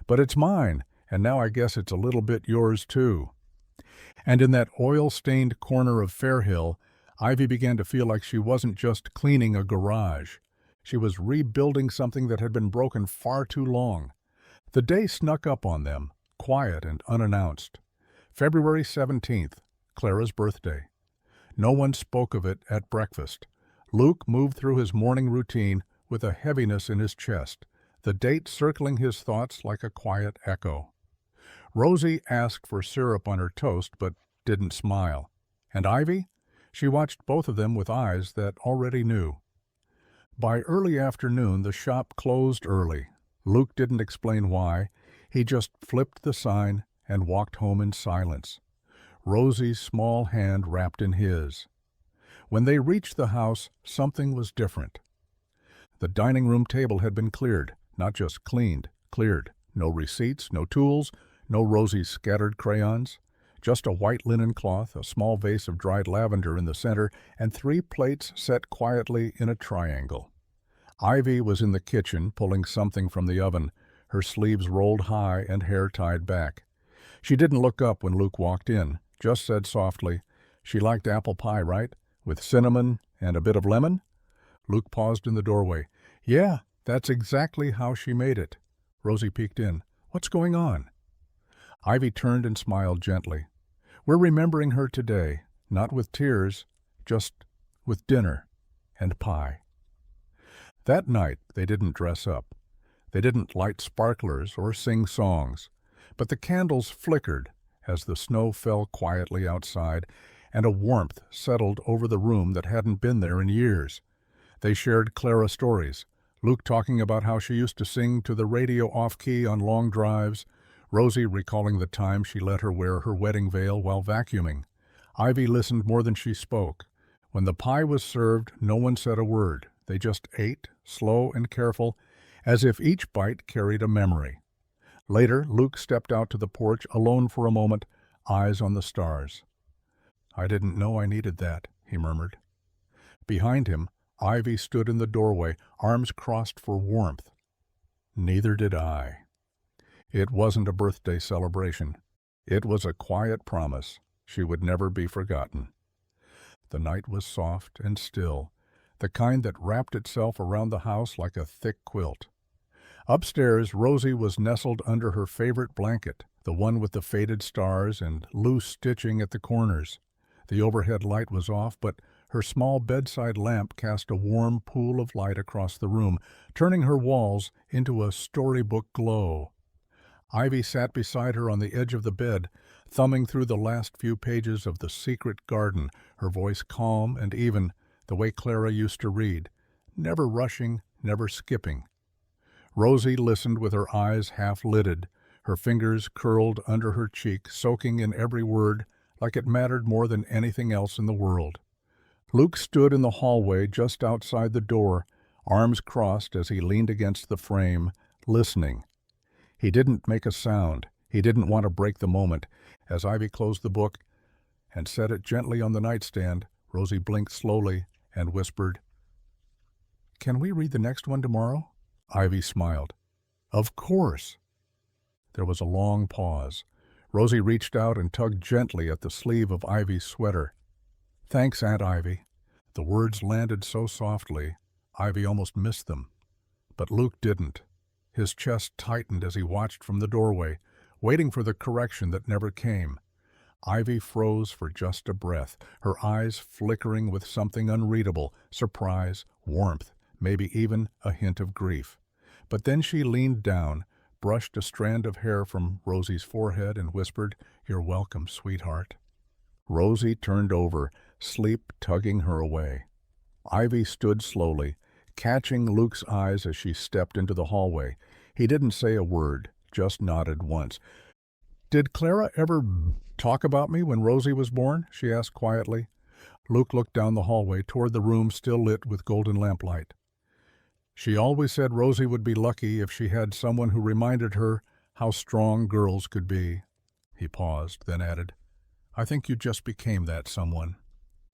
"But it's mine, and now I guess it's a little bit yours, too." And in that oil-stained corner of Fairhill, Ivy began to feel like she wasn't just cleaning a garage. She was rebuilding something that had been broken far too long. The day snuck up on them, quiet and unannounced. February 17th, Clara's birthday. No one spoke of it at breakfast. Luke moved through his morning routine with a heaviness in his chest, the date circling his thoughts like a quiet echo. Rosie asked for syrup on her toast, but didn't smile. And Ivy? She watched both of them with eyes that already knew. By early afternoon, the shop closed early. Luke didn't explain why. He just flipped the sign and walked home in silence, Rosie's small hand wrapped in his. When they reached the house, something was different. The dining room table had been cleared, not just cleaned, cleared. No receipts, no tools, no Rosie's scattered crayons. Just a white linen cloth, a small vase of dried lavender in the center, and 3 plates set quietly in a triangle. Ivy was in the kitchen, pulling something from the oven, her sleeves rolled high and hair tied back. She didn't look up when Luke walked in, just said softly, "She liked apple pie, right? With cinnamon and a bit of lemon?" Luke paused in the doorway. "Yeah, that's exactly how she made it." Rosie peeked in. "What's going on?" Ivy turned and smiled gently. "We're remembering her today, not with tears, just with dinner and pie." That night they didn't dress up. They didn't light sparklers or sing songs, but the candles flickered as the snow fell quietly outside and a warmth settled over the room that hadn't been there in years. They shared Clara stories, Luke talking about how she used to sing to the radio off-key on long drives, Rosie recalling the time she let her wear her wedding veil while vacuuming. Ivy listened more than she spoke. When the pie was served, no one said a word. They just ate, slow and careful, as if each bite carried a memory. Later, Luke stepped out to the porch alone for a moment, eyes on the stars. "I didn't know I needed that," he murmured. Behind him, Ivy stood in the doorway, arms crossed for warmth. "Neither did I." It wasn't a birthday celebration. It was a quiet promise she would never be forgotten. The night was soft and still, the kind that wrapped itself around the house like a thick quilt. Upstairs, Rosie was nestled under her favorite blanket, the one with the faded stars and loose stitching at the corners. The overhead light was off, but her small bedside lamp cast a warm pool of light across the room, turning her walls into a storybook glow. Ivy sat beside her on the edge of the bed, thumbing through the last few pages of The Secret Garden, her voice calm and even, the way Clara used to read, never rushing, never skipping. Rosie listened with her eyes half-lidded, her fingers curled under her cheek, soaking in every word like it mattered more than anything else in the world. Luke stood in the hallway just outside the door, arms crossed as he leaned against the frame, listening. He didn't make a sound. He didn't want to break the moment. As Ivy closed the book and set it gently on the nightstand, Rosie blinked slowly and whispered, "Can we read the next one tomorrow?" Ivy smiled. "Of course." There was a long pause. Rosie reached out and tugged gently at the sleeve of Ivy's sweater. "Thanks, Aunt Ivy." The words landed so softly, Ivy almost missed them. But Luke didn't. His chest tightened as he watched from the doorway, waiting for the correction that never came. Ivy froze for just a breath, her eyes flickering with something unreadable, surprise, warmth, maybe even a hint of grief. But then she leaned down, brushed a strand of hair from Rosie's forehead and whispered, "You're welcome, sweetheart." Rosie turned over, sleep tugging her away. Ivy stood slowly, catching Luke's eyes as she stepped into the hallway. He didn't say a word, just nodded once. "Did Clara ever talk about me when Rosie was born?" she asked quietly. Luke looked down the hallway toward the room still lit with golden lamplight. "She always said Rosie would be lucky if she had someone who reminded her how strong girls could be." He paused, then added, "I think you just became that someone."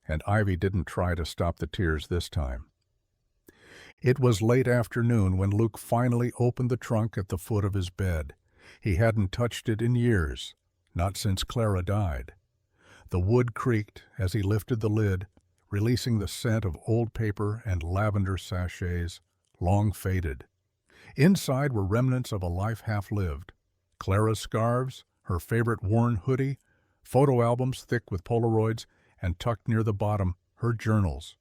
And Ivy didn't try to stop the tears this time. It was late afternoon when Luke finally opened the trunk at the foot of his bed. He hadn't touched it in years, not since Clara died. The wood creaked as he lifted the lid, releasing the scent of old paper and lavender sachets, long faded. Inside were remnants of a life half-lived. Clara's scarves, her favorite worn hoodie, photo albums thick with Polaroids, and tucked near the bottom, her journals.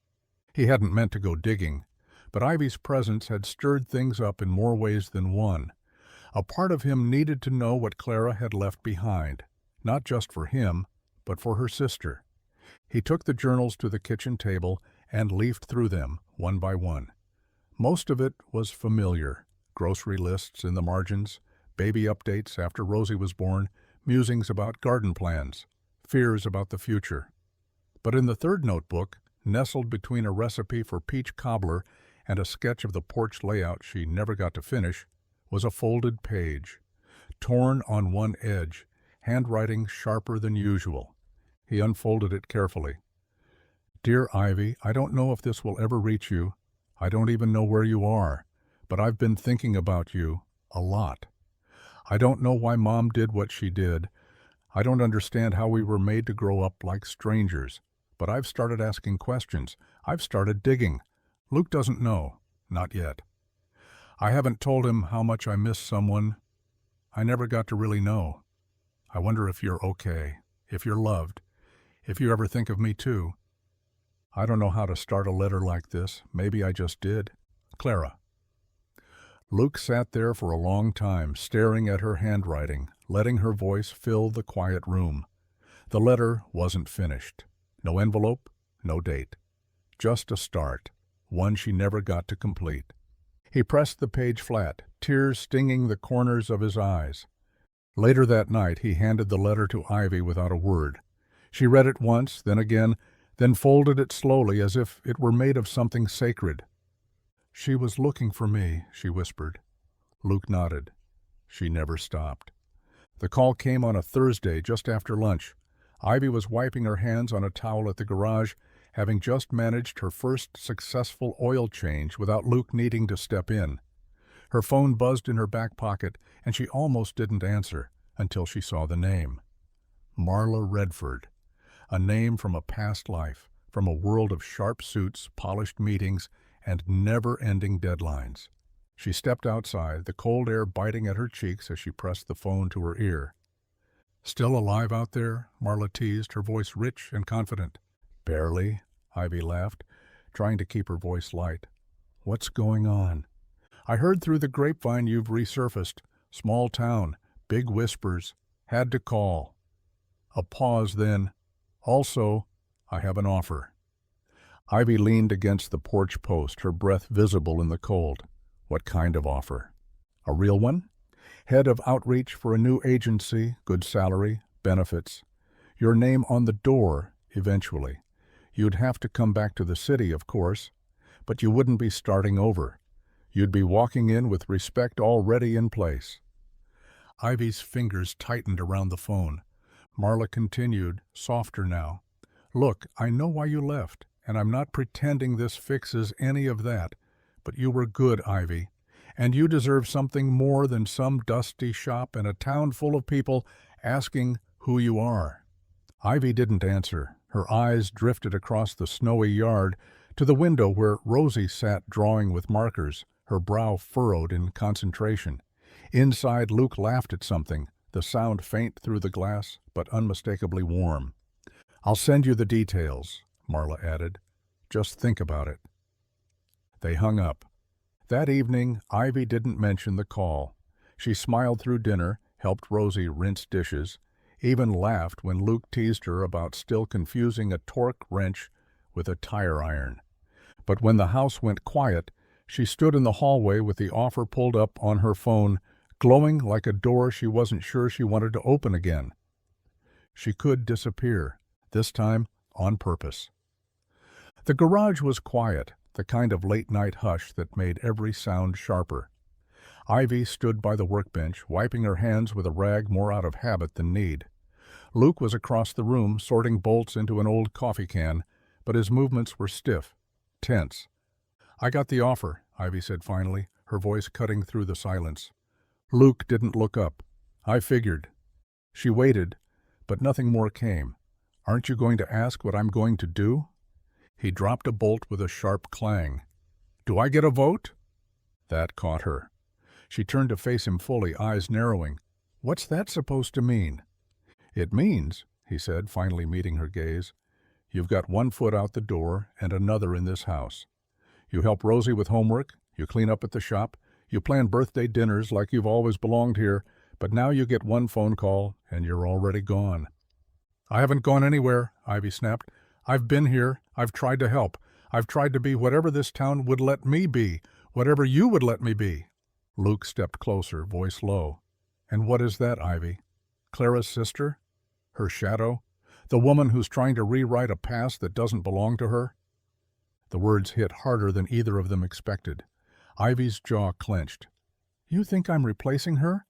He hadn't meant to go digging, but Ivy's presence had stirred things up in more ways than one. A part of him needed to know what Clara had left behind, not just for him, but for her sister. He took the journals to the kitchen table and leafed through them, one by one. Most of it was familiar: grocery lists in the margins, baby updates after Rosie was born, musings about garden plans, fears about the future. But in the third notebook, nestled between a recipe for peach cobbler and a sketch of the porch layout she never got to finish, was a folded page. Torn on one edge, handwriting sharper than usual. He unfolded it carefully. "Dear Ivy, I don't know if this will ever reach you. I don't even know where you are, but I've been thinking about you a lot. I don't know why Mom did what she did. I don't understand how we were made to grow up like strangers, but I've started asking questions. I've started digging. Luke doesn't know, not yet. I haven't told him how much I miss someone I never got to really know. I wonder if you're okay, if you're loved, if you ever think of me too. I don't know how to start a letter like this. Maybe I just did. Clara." Luke sat there for a long time, staring at her handwriting, letting her voice fill the quiet room. The letter wasn't finished. No envelope, no date. Just a start, one she never got to complete. He pressed the page flat, tears stinging the corners of his eyes. Later that night he handed the letter to Ivy without a word. She read it once, then again, then folded it slowly as if it were made of something sacred. "She was looking for me," she whispered. Luke nodded. She never stopped. The call came on a Thursday just after lunch. Ivy was wiping her hands on a towel at the garage, having just managed her first successful oil change without Luke needing to step in. Her phone buzzed in her back pocket, and she almost didn't answer until she saw the name. Marla Redford. A name from a past life, from a world of sharp suits, polished meetings, and never-ending deadlines. She stepped outside, the cold air biting at her cheeks as she pressed the phone to her ear. "Still alive out there?" Marla teased, her voice rich and confident. "Barely," Ivy laughed, trying to keep her voice light. "What's going on?" "I heard through the grapevine you've resurfaced. Small town, big whispers. Had to call." A pause, then, "Also, I have an offer." Ivy leaned against the porch post, her breath visible in the cold. "What kind of offer?" "A real one? Head of outreach for a new agency, good salary, benefits. Your name on the door, eventually. You'd have to come back to the city, of course, but you wouldn't be starting over. You'd be walking in with respect already in place." Ivy's fingers tightened around the phone. Marla continued, softer now. "Look, I know why you left, and I'm not pretending this fixes any of that, but you were good, Ivy, and you deserve something more than some dusty shop in a town full of people asking who you are." Ivy didn't answer. Her eyes drifted across the snowy yard to the window where Rosie sat drawing with markers, her brow furrowed in concentration. Inside, Luke laughed at something, the sound faint through the glass, but unmistakably warm. "I'll send you the details," Marla added. "Just think about it." They hung up. That evening, Ivy didn't mention the call. She smiled through dinner, helped Rosie rinse dishes, even laughed when Luke teased her about still confusing a torque wrench with a tire iron. But when the house went quiet, she stood in the hallway with the offer pulled up on her phone, glowing like a door she wasn't sure she wanted to open again. She could disappear, this time on purpose. The garage was quiet, the kind of late-night hush that made every sound sharper. Ivy stood by the workbench, wiping her hands with a rag more out of habit than need. Luke was across the room, sorting bolts into an old coffee can, but his movements were stiff, tense. "I got the offer," Ivy said finally, her voice cutting through the silence. Luke didn't look up. "I figured." She waited, but nothing more came. "Aren't you going to ask what I'm going to do?" He dropped a bolt with a sharp clang. "Do I get a vote?" That caught her. She turned to face him fully, eyes narrowing. "What's that supposed to mean?" "It means," he said, finally meeting her gaze, "you've got one foot out the door and another in this house. You help Rosie with homework, you clean up at the shop, you plan birthday dinners like you've always belonged here, but now you get one phone call and you're already gone." "I haven't gone anywhere," Ivy snapped. "I've been here. I've tried to help. I've tried to be whatever this town would let me be, whatever you would let me be." Luke stepped closer, voice low. "And what is that, Ivy? Clara's sister? Her shadow? The woman who's trying to rewrite a past that doesn't belong to her?" The words hit harder than either of them expected. Ivy's jaw clenched. "You think I'm replacing her?"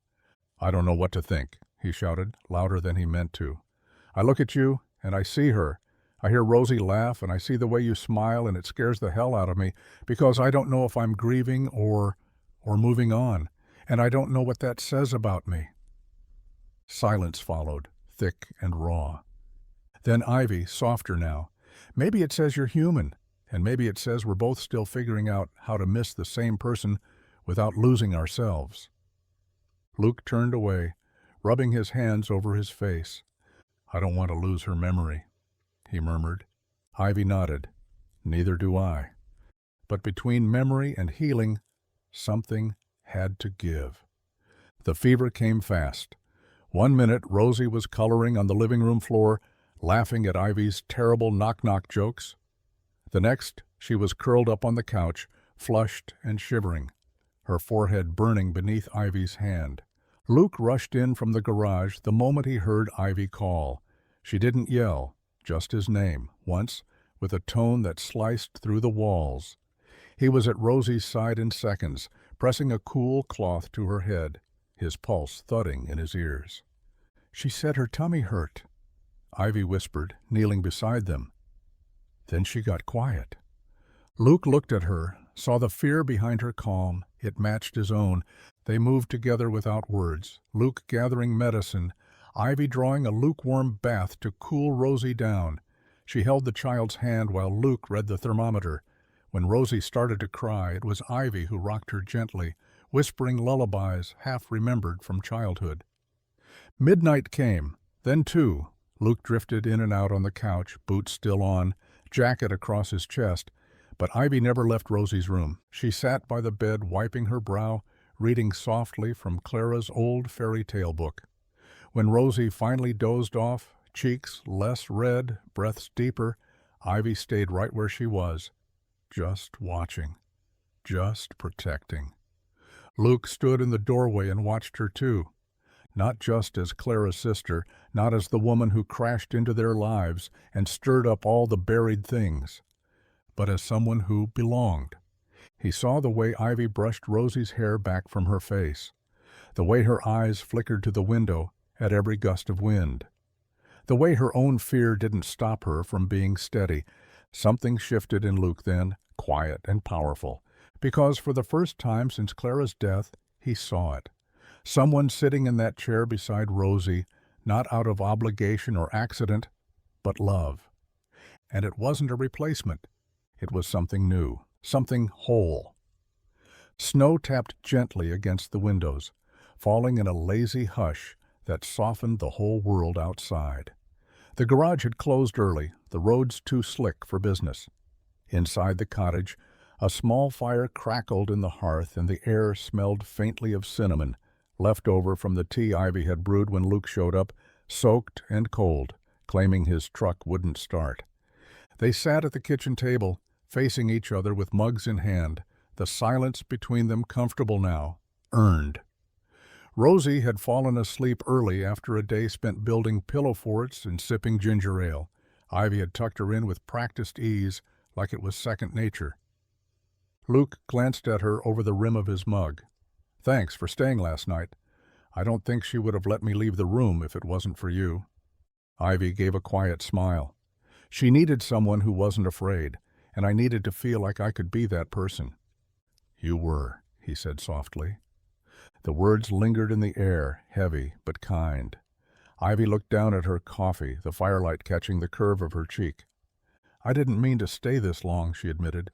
"I don't know what to think," he shouted, louder than he meant to. "I look at you, and I see her. I hear Rosie laugh, and I see the way you smile, and it scares the hell out of me, because I don't know if I'm grieving or moving on, and I don't know what that says about me." Silence followed, thick and raw. Then Ivy, softer now. "Maybe it says you're human, and maybe it says we're both still figuring out how to miss the same person without losing ourselves." Luke turned away, rubbing his hands over his face. "I don't want to lose her memory," he murmured. Ivy nodded. "Neither do I." But between memory and healing, something had to give. The fever came fast. One minute, Rosie was coloring on the living room floor, laughing at Ivy's terrible knock-knock jokes. The next, she was curled up on the couch, flushed and shivering, her forehead burning beneath Ivy's hand. Luke rushed in from the garage the moment he heard Ivy call. She didn't yell, just his name, once, with a tone that sliced through the walls. He was at Rosie's side in seconds, pressing a cool cloth to her head, his pulse thudding in his ears. "She said her tummy hurt," Ivy whispered, kneeling beside them. Then she got quiet. Luke looked at her, saw the fear behind her calm, It matched his own. They moved together without words, Luke gathering medicine, Ivy drawing a lukewarm bath to cool Rosie down. She held the child's hand while Luke read the thermometer. When Rosie started to cry, it was Ivy who rocked her gently, whispering lullabies half-remembered from childhood. Midnight came, then 2. Luke drifted in and out on the couch, boots still on, jacket across his chest, but Ivy never left Rosie's room. She sat by the bed, wiping her brow, reading softly from Clara's old fairy tale book. When Rosie finally dozed off, cheeks less red, breaths deeper, Ivy stayed right where she was, just watching, just protecting. Luke stood in the doorway and watched her too. Not just as Clara's sister, not as the woman who crashed into their lives and stirred up all the buried things, but as someone who belonged. He saw the way Ivy brushed Rosie's hair back from her face, the way her eyes flickered to the window at every gust of wind, the way her own fear didn't stop her from being steady. Something shifted in Luke then, quiet and powerful, because for the first time since Clara's death, he saw it. Someone sitting in that chair beside Rosie, not out of obligation or accident, but love. And it wasn't a replacement. It was something new, something whole. Snow tapped gently against the windows, falling in a lazy hush that softened the whole world outside. The garage had closed early, the roads too slick for business. Inside the cottage, a small fire crackled in the hearth and the air smelled faintly of cinnamon, left over from the tea Ivy had brewed when Luke showed up, soaked and cold, claiming his truck wouldn't start. They sat at the kitchen table, facing each other with mugs in hand, the silence between them comfortable now, earned. Rosie had fallen asleep early after a day spent building pillow forts and sipping ginger ale. Ivy had tucked her in with practiced ease, like it was second nature. Luke glanced at her over the rim of his mug. "Thanks for staying last night. I don't think she would have let me leave the room if it wasn't for you." Ivy gave a quiet smile. She needed someone who wasn't afraid, and I needed to feel like I could be that person. "You were," he said softly. The words lingered in the air, heavy but kind. Ivy looked down at her coffee, the firelight catching the curve of her cheek. "I didn't mean to stay this long," she admitted.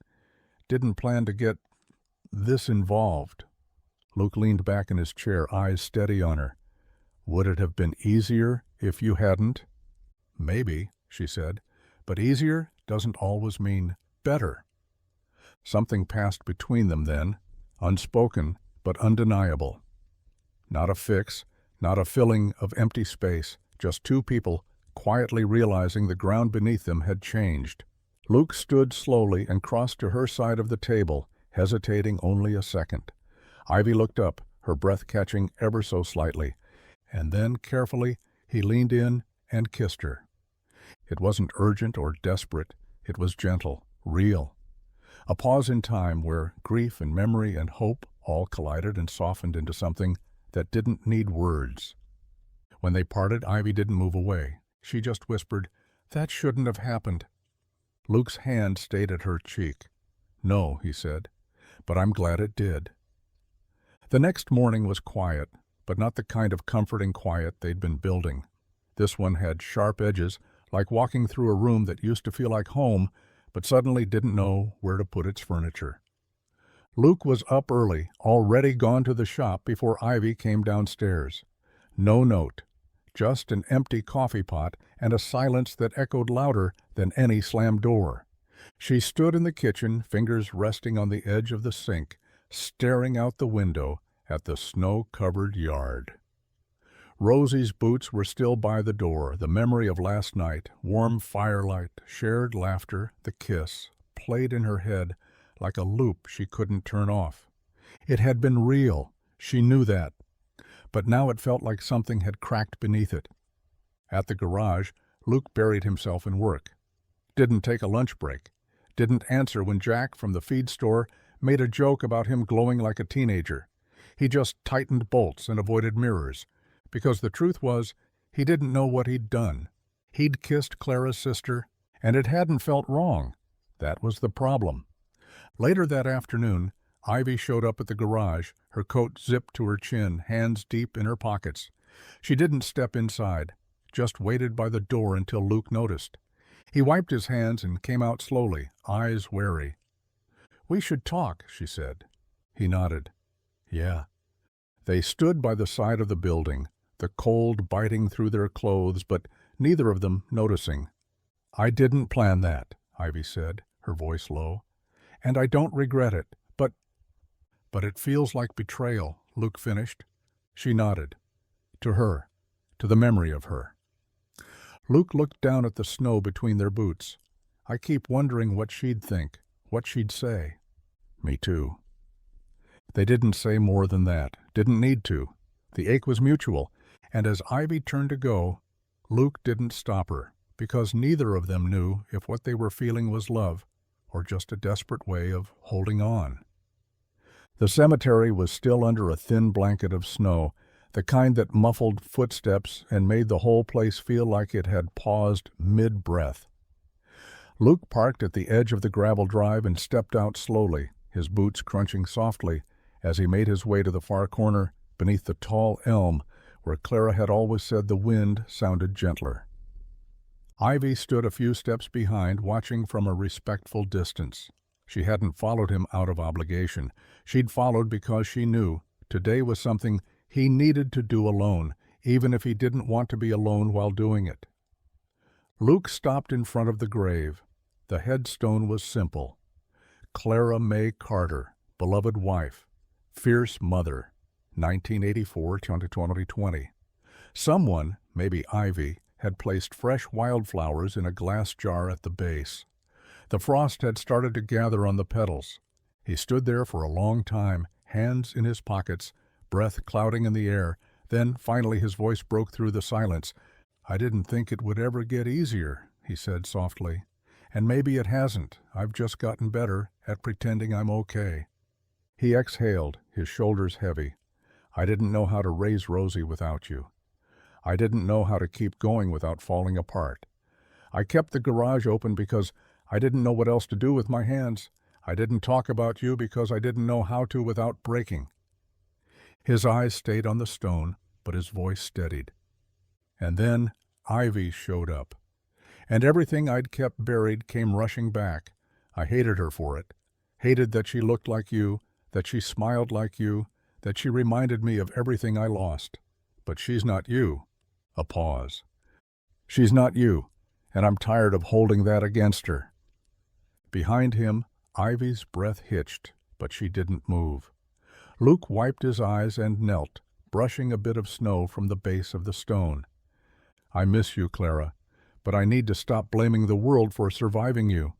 "Didn't plan to get this involved." Luke leaned back in his chair, eyes steady on her. "Would it have been easier if you hadn't?" "Maybe," she said, "but easier doesn't always mean better." Something passed between them then, unspoken but undeniable. Not a fix, not a filling of empty space, just two people quietly realizing the ground beneath them had changed. Luke stood slowly and crossed to her side of the table, hesitating only a second. Ivy looked up, her breath catching ever so slightly, and then, carefully, he leaned in and kissed her. It wasn't urgent or desperate, it was gentle, real. A pause in time where grief and memory and hope all collided and softened into something that didn't need words. When they parted, Ivy didn't move away. She just whispered, "That shouldn't have happened." Luke's hand stayed at her cheek. "No," he said, "but I'm glad it did." The next morning was quiet, but not the kind of comforting quiet they'd been building. This one had sharp edges, like walking through a room that used to feel like home, but suddenly didn't know where to put its furniture. Luke was up early, already gone to the shop before Ivy came downstairs. No note, just an empty coffee pot and a silence that echoed louder than any slammed door. She stood in the kitchen, fingers resting on the edge of the sink, staring out the window at the snow-covered yard. Rosie's boots were still by the door, the memory of last night, warm firelight, shared laughter, the kiss, played in her head like a loop she couldn't turn off. It had been real, she knew that, but now it felt like something had cracked beneath it. At the garage, Luke buried himself in work. Didn't take a lunch break. Didn't answer when Jack from the feed store made a joke about him glowing like a teenager. He just tightened bolts and avoided mirrors, because the truth was, he didn't know what he'd done. He'd kissed Clara's sister, and it hadn't felt wrong. That was the problem. Later that afternoon, Ivy showed up at the garage, her coat zipped to her chin, hands deep in her pockets. She didn't step inside, just waited by the door until Luke noticed. He wiped his hands and came out slowly, eyes wary. "We should talk," she said. He nodded. "Yeah." They stood by the side of the building, the cold biting through their clothes, but neither of them noticing. "I didn't plan that," Ivy said, her voice low. "And I don't regret it, but it feels like betrayal," Luke finished. She nodded. To her, to the memory of her. Luke looked down at the snow between their boots. "I keep wondering what she'd think, what she'd say." "Me too." They didn't say more than that, didn't need to. The ache was mutual, and as Ivy turned to go, Luke didn't stop her, because neither of them knew if what they were feeling was love or just a desperate way of holding on. The cemetery was still under a thin blanket of snow, the kind that muffled footsteps and made the whole place feel like it had paused mid-breath. Luke parked at the edge of the gravel drive and stepped out slowly, his boots crunching softly, as he made his way to the far corner beneath the tall elm where Clara had always said the wind sounded gentler. Ivy stood a few steps behind, watching from a respectful distance. She hadn't followed him out of obligation. She'd followed because she knew today was something he needed to do alone, even if he didn't want to be alone while doing it. Luke stopped in front of the grave. The headstone was simple. Clara May Carter, beloved wife, fierce mother, 1984 to 2020. Someone, maybe Ivy, had placed fresh wildflowers in a glass jar at the base. The frost had started to gather on the petals. He stood there for a long time, hands in his pockets, breath clouding in the air. Then, finally, his voice broke through the silence. "I didn't think it would ever get easier," he said softly. "And maybe it hasn't. I've just gotten better at pretending I'm okay." He exhaled, his shoulders heavy. "I didn't know how to raise Rosie without you. I didn't know how to keep going without falling apart. I kept the garage open because I didn't know what else to do with my hands. I didn't talk about you because I didn't know how to without breaking." His eyes stayed on the stone, but his voice steadied. And then Ivy showed up. And everything I'd kept buried came rushing back. I hated her for it. Hated that she looked like you, that she smiled like you, that she reminded me of everything I lost. But she's not you. A pause. "She's not you, and I'm tired of holding that against her." Behind him, Ivy's breath hitched, but she didn't move. Luke wiped his eyes and knelt, brushing a bit of snow from the base of the stone. "I miss you, Clara, but I need to stop blaming the world for surviving you."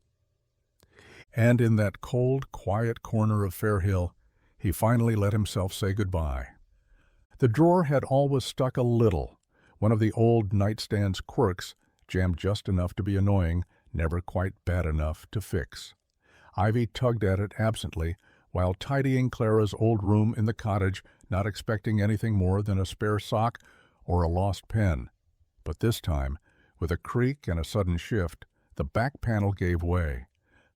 And in that cold, quiet corner of Fair Hill, he finally let himself say goodbye. The drawer had always stuck a little, one of the old nightstand's quirks, jammed just enough to be annoying, never quite bad enough to fix. Ivy tugged at it absently, while tidying Clara's old room in the cottage, not expecting anything more than a spare sock or a lost pen. But this time, with a creak and a sudden shift, the back panel gave way.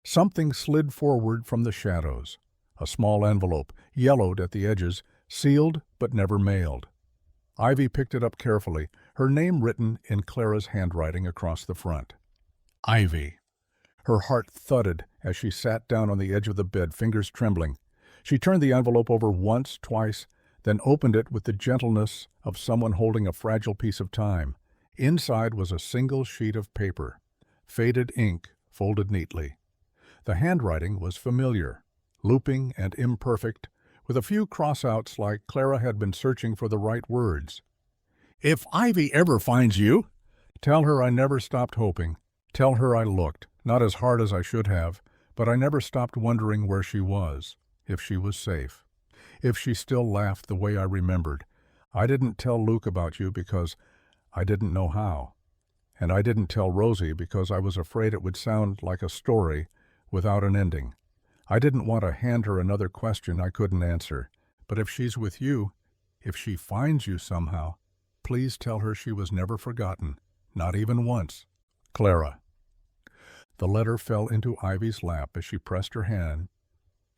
Something slid forward from the shadows. A small envelope, yellowed at the edges, sealed but never mailed. Ivy picked it up carefully, her name written in Clara's handwriting across the front. Ivy. Her heart thudded as she sat down on the edge of the bed, fingers trembling. She turned the envelope over once, twice, then opened it with the gentleness of someone holding a fragile piece of time. Inside was a single sheet of paper, faded ink folded neatly. The handwriting was familiar, looping and imperfect, with a few cross-outs like Clara had been searching for the right words. "If Ivy ever finds you, tell her I never stopped hoping. Tell her I looked, not as hard as I should have, but I never stopped wondering where she was, if she was safe, if she still laughed the way I remembered. I didn't tell Luke about you because I didn't know how. And I didn't tell Rosie because I was afraid it would sound like a story without an ending. I didn't want to hand her another question I couldn't answer. But if she's with you, if she finds you somehow, please tell her she was never forgotten, not even once. Clara." The letter fell into Ivy's lap as she pressed her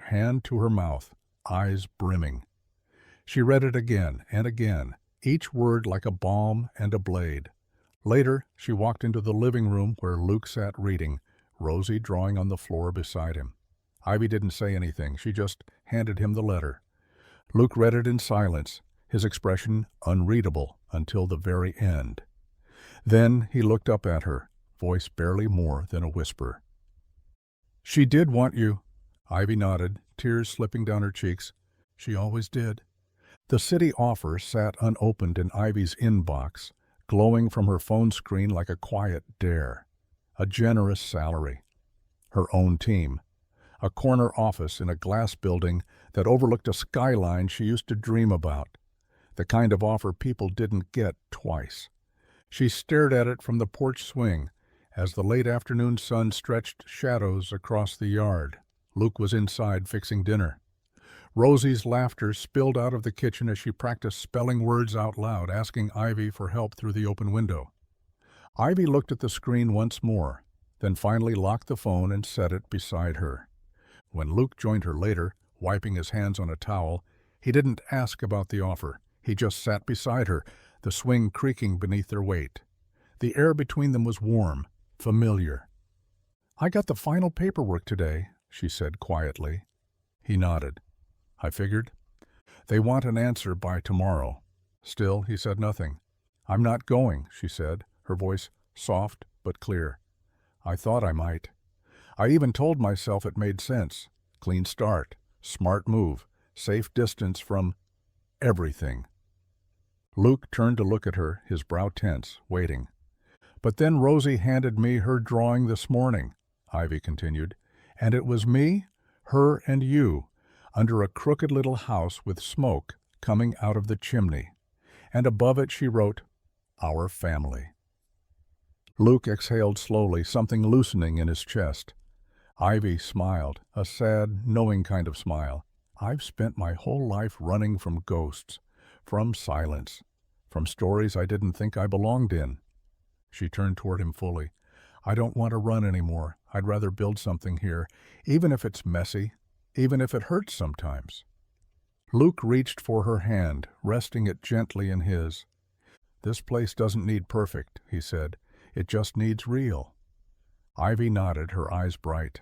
hand to her mouth, eyes brimming. She read it again and again, each word like a balm and a blade. Later, she walked into the living room where Luke sat reading, Rosie drawing on the floor beside him. Ivy didn't say anything. She just handed him the letter. Luke read it in silence, his expression unreadable until the very end. Then he looked up at her, voice barely more than a whisper. "She did want you." Ivy nodded, tears slipping down her cheeks. "She always did." The city offer sat unopened in Ivy's inbox, glowing from her phone screen like a quiet dare. A generous salary. Her own team. A corner office in a glass building that overlooked a skyline she used to dream about. The kind of offer people didn't get twice. She stared at it from the porch swing as the late afternoon sun stretched shadows across the yard. Luke was inside fixing dinner. Rosie's laughter spilled out of the kitchen as she practiced spelling words out loud, asking Ivy for help through the open window. Ivy looked at the screen once more, then finally locked the phone and set it beside her. When Luke joined her later, wiping his hands on a towel, he didn't ask about the offer. He just sat beside her, the swing creaking beneath their weight. The air between them was warm, familiar. "I got the final paperwork today," she said quietly. He nodded. "I figured. They want an answer by tomorrow." Still, he said nothing. "I'm not going," she said, her voice soft but clear. "I thought I might. I even told myself it made sense. Clean start, smart move, safe distance from everything." Luke turned to look at her, his brow tense, waiting. "But then Rosie handed me her drawing this morning," Ivy continued, "and it was me, her, and you, under a crooked little house with smoke coming out of the chimney. And above it she wrote, 'Our family.'" Luke exhaled slowly, something loosening in his chest. Ivy smiled, a sad, knowing kind of smile. "I've spent my whole life running from ghosts, from silence, from stories I didn't think I belonged in." She turned toward him fully. "I don't want to run anymore. I'd rather build something here, even if it's messy, even if it hurts sometimes." Luke reached for her hand, resting it gently in his. "This place doesn't need perfect," he said. "It just needs real." Ivy nodded, her eyes bright.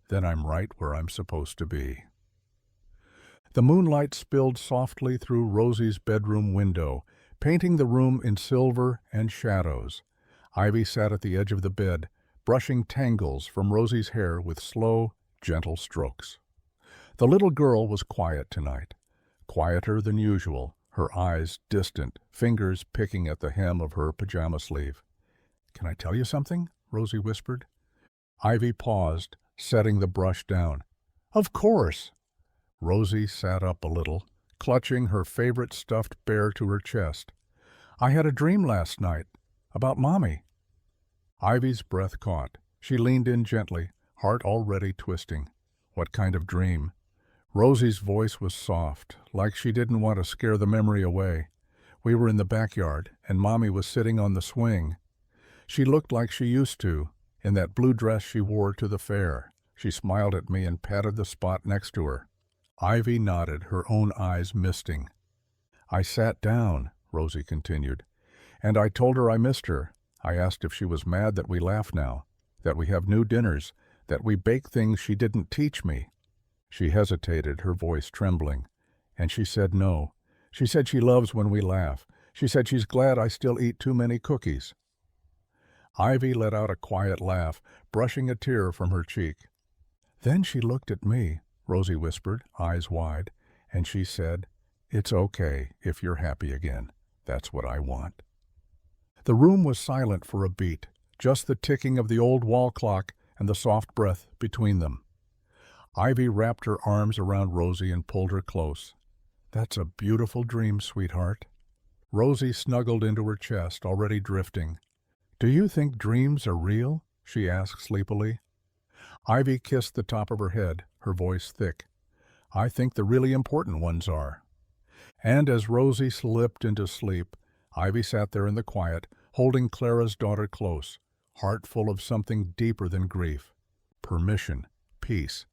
"Then I'm right where I'm supposed to be." The moonlight spilled softly through Rosie's bedroom window, painting the room in silver and shadows. Ivy sat at the edge of the bed, brushing tangles from Rosie's hair with slow, gentle strokes. The little girl was quiet tonight, quieter than usual, her eyes distant, fingers picking at the hem of her pajama sleeve. "Can I tell you something?" Rosie whispered. Ivy paused, setting the brush down. "Of course!" Rosie sat up a little, clutching her favorite stuffed bear to her chest. "I had a dream last night, about Mommy." Ivy's breath caught. She leaned in gently, heart already twisting. What kind of dream? Rosie's voice was soft, like she didn't want to scare the memory away. "We were in the backyard, and Mommy was sitting on the swing. She looked like she used to, in that blue dress she wore to the fair. She smiled at me and patted the spot next to her." Ivy nodded, her own eyes misting. "I sat down," Rosie continued, "and I told her I missed her. I asked if she was mad that we laugh now, that we have new dinners, that we bake things she didn't teach me." She hesitated, her voice trembling, and she said no. She said she loves when we laugh. She said she's glad I still eat too many cookies. Ivy let out a quiet laugh, brushing a tear from her cheek. "Then she looked at me," Rosie whispered, eyes wide, and she said, "It's okay if you're happy again. That's what I want." The room was silent for a beat, just the ticking of the old wall clock and the soft breath between them. Ivy wrapped her arms around Rosie and pulled her close. "That's a beautiful dream, sweetheart." Rosie snuggled into her chest, already drifting. "Do you think dreams are real?" she asked sleepily. Ivy kissed the top of her head, her voice thick. "I think the really important ones are." And as Rosie slipped into sleep, Ivy sat there in the quiet, holding Clara's daughter close, heart full of something deeper than grief. Permission, peace.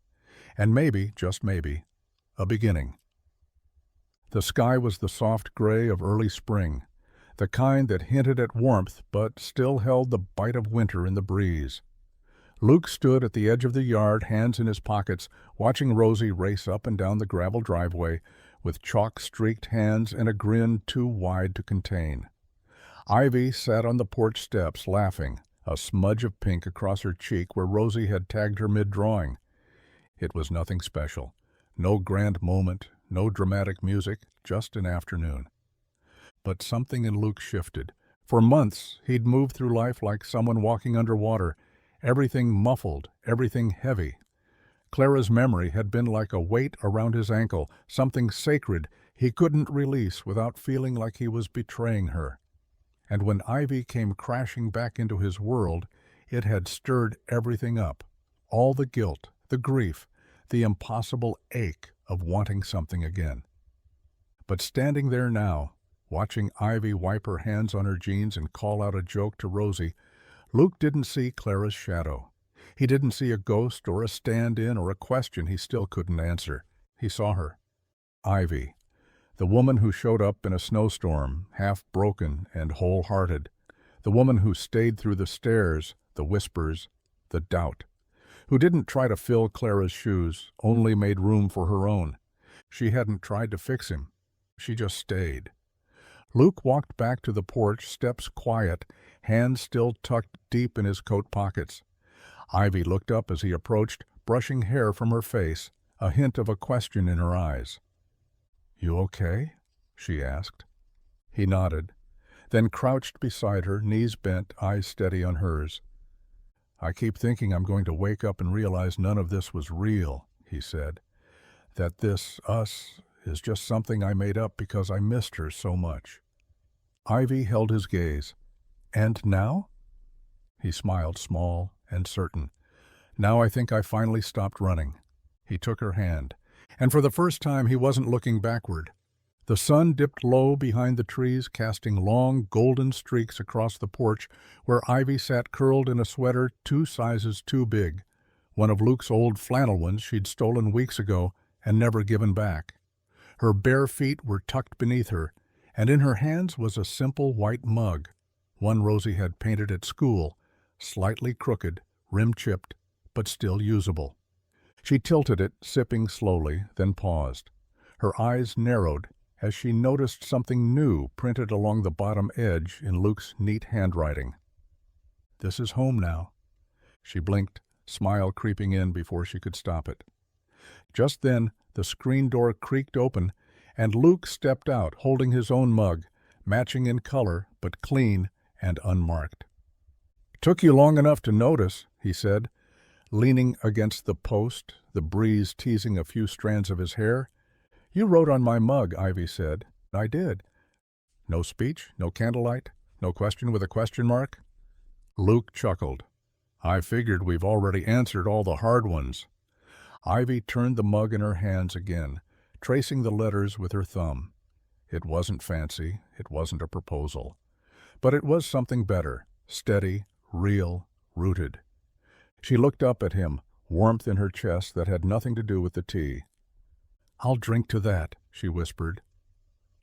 And maybe, just maybe, a beginning. The sky was the soft gray of early spring, the kind that hinted at warmth but still held the bite of winter in the breeze. Luke stood at the edge of the yard, hands in his pockets, watching Rosie race up and down the gravel driveway with chalk-streaked hands and a grin too wide to contain. Ivy sat on the porch steps, laughing, a smudge of pink across her cheek where Rosie had tagged her mid-drawing. It was nothing special. No grand moment, no dramatic music, just an afternoon. But something in Luke shifted. For months, he'd moved through life like someone walking underwater, everything muffled, everything heavy. Clara's memory had been like a weight around his ankle, something sacred he couldn't release without feeling like he was betraying her. And when Ivy came crashing back into his world, it had stirred everything up. All the guilt, the grief, the impossible ache of wanting something again. But standing there now, watching Ivy wipe her hands on her jeans and call out a joke to Rosie, Luke didn't see Clara's shadow. He didn't see a ghost or a stand-in or a question he still couldn't answer. He saw her. Ivy, the woman who showed up in a snowstorm, half-broken and wholehearted. The woman who stayed through the stares, the whispers, the doubt. Who didn't try to fill Clara's shoes, only made room for her own. She hadn't tried to fix him. She just stayed. Luke walked back to the porch, steps quiet, hands still tucked deep in his coat pockets. Ivy looked up as he approached, brushing hair from her face, a hint of a question in her eyes. "You okay?" she asked. He nodded, then crouched beside her, knees bent, eyes steady on hers. "I keep thinking I'm going to wake up and realize none of this was real," he said. "That this, us, is just something I made up because I missed her so much." Ivy held his gaze. "And now?" He smiled, small and certain. "Now I think I finally stopped running." He took her hand, and for the first time he wasn't looking backward. The sun dipped low behind the trees, casting long, golden streaks across the porch where Ivy sat curled in a sweater 2 sizes too big, one of Luke's old flannel ones she'd stolen weeks ago and never given back. Her bare feet were tucked beneath her, and in her hands was a simple white mug, one Rosie had painted at school, slightly crooked, rim-chipped, but still usable. She tilted it, sipping slowly, then paused. Her eyes narrowed as she noticed something new printed along the bottom edge in Luke's neat handwriting. "This is home now." She blinked, smile creeping in before she could stop it. Just then, the screen door creaked open, and Luke stepped out, holding his own mug, matching in color, but clean and unmarked. "Took you long enough to notice," he said, leaning against the post, the breeze teasing a few strands of his hair. "You wrote on my mug," Ivy said. "I did." "No speech, no candlelight, no question with a question mark?" Luke chuckled. "I figured we've already answered all the hard ones." Ivy turned the mug in her hands again, tracing the letters with her thumb. It wasn't fancy, it wasn't a proposal. But it was something better, steady, real, rooted. She looked up at him, warmth in her chest that had nothing to do with the tea. "I'll drink to that," she whispered.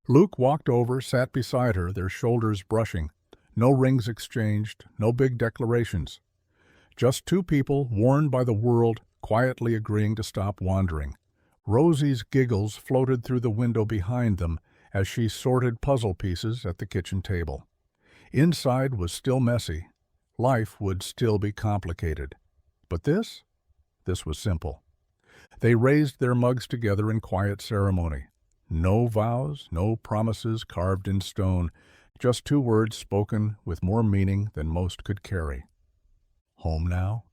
Luke walked over, sat beside her, their shoulders brushing. No rings exchanged, no big declarations. Just 2 people, worn by the world, quietly agreeing to stop wandering. Rosie's giggles floated through the window behind them as she sorted puzzle pieces at the kitchen table. Inside was still messy. Life would still be complicated. But this was simple. They raised their mugs together in quiet ceremony. No vows, no promises carved in stone, just 2 words spoken with more meaning than most could carry. Home now?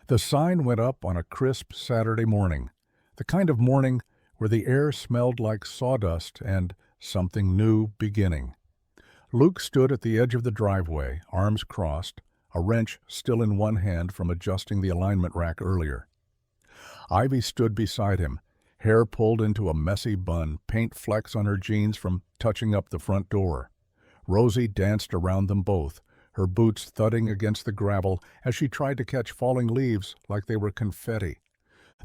The sign went up on a crisp Saturday morning, the kind of morning where the air smelled like sawdust and something new beginning. Luke stood at the edge of the driveway, arms crossed, a wrench still in one hand from adjusting the alignment rack earlier. Ivy stood beside him, hair pulled into a messy bun, paint flecks on her jeans from touching up the front door. Rosie danced around them both, her boots thudding against the gravel as she tried to catch falling leaves like they were confetti.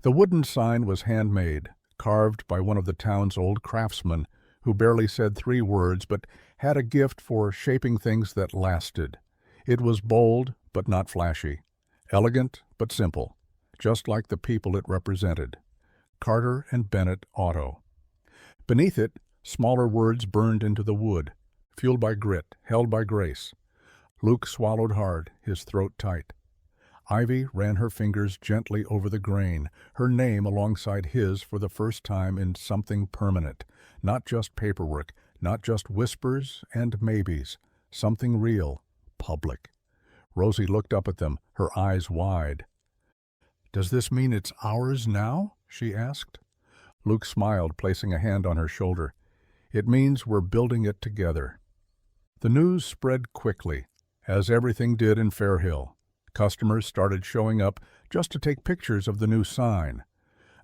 The wooden sign was handmade, carved by one of the town's old craftsmen who barely said 3 words but had a gift for shaping things that lasted. It was bold but not flashy, elegant but simple, just like the people it represented. Carter and Bennett Auto. Beneath it, smaller words burned into the wood, fueled by grit, held by grace. Luke swallowed hard, his throat tight. Ivy ran her fingers gently over the grain, her name alongside his for the first time in something permanent, not just paperwork, not just whispers and maybes, something real, public. Rosie looked up at them, her eyes wide. "Does this mean it's ours now?" she asked. Luke smiled, placing a hand on her shoulder. "It means we're building it together." The news spread quickly, as everything did in Fairhill. Customers started showing up just to take pictures of the new sign.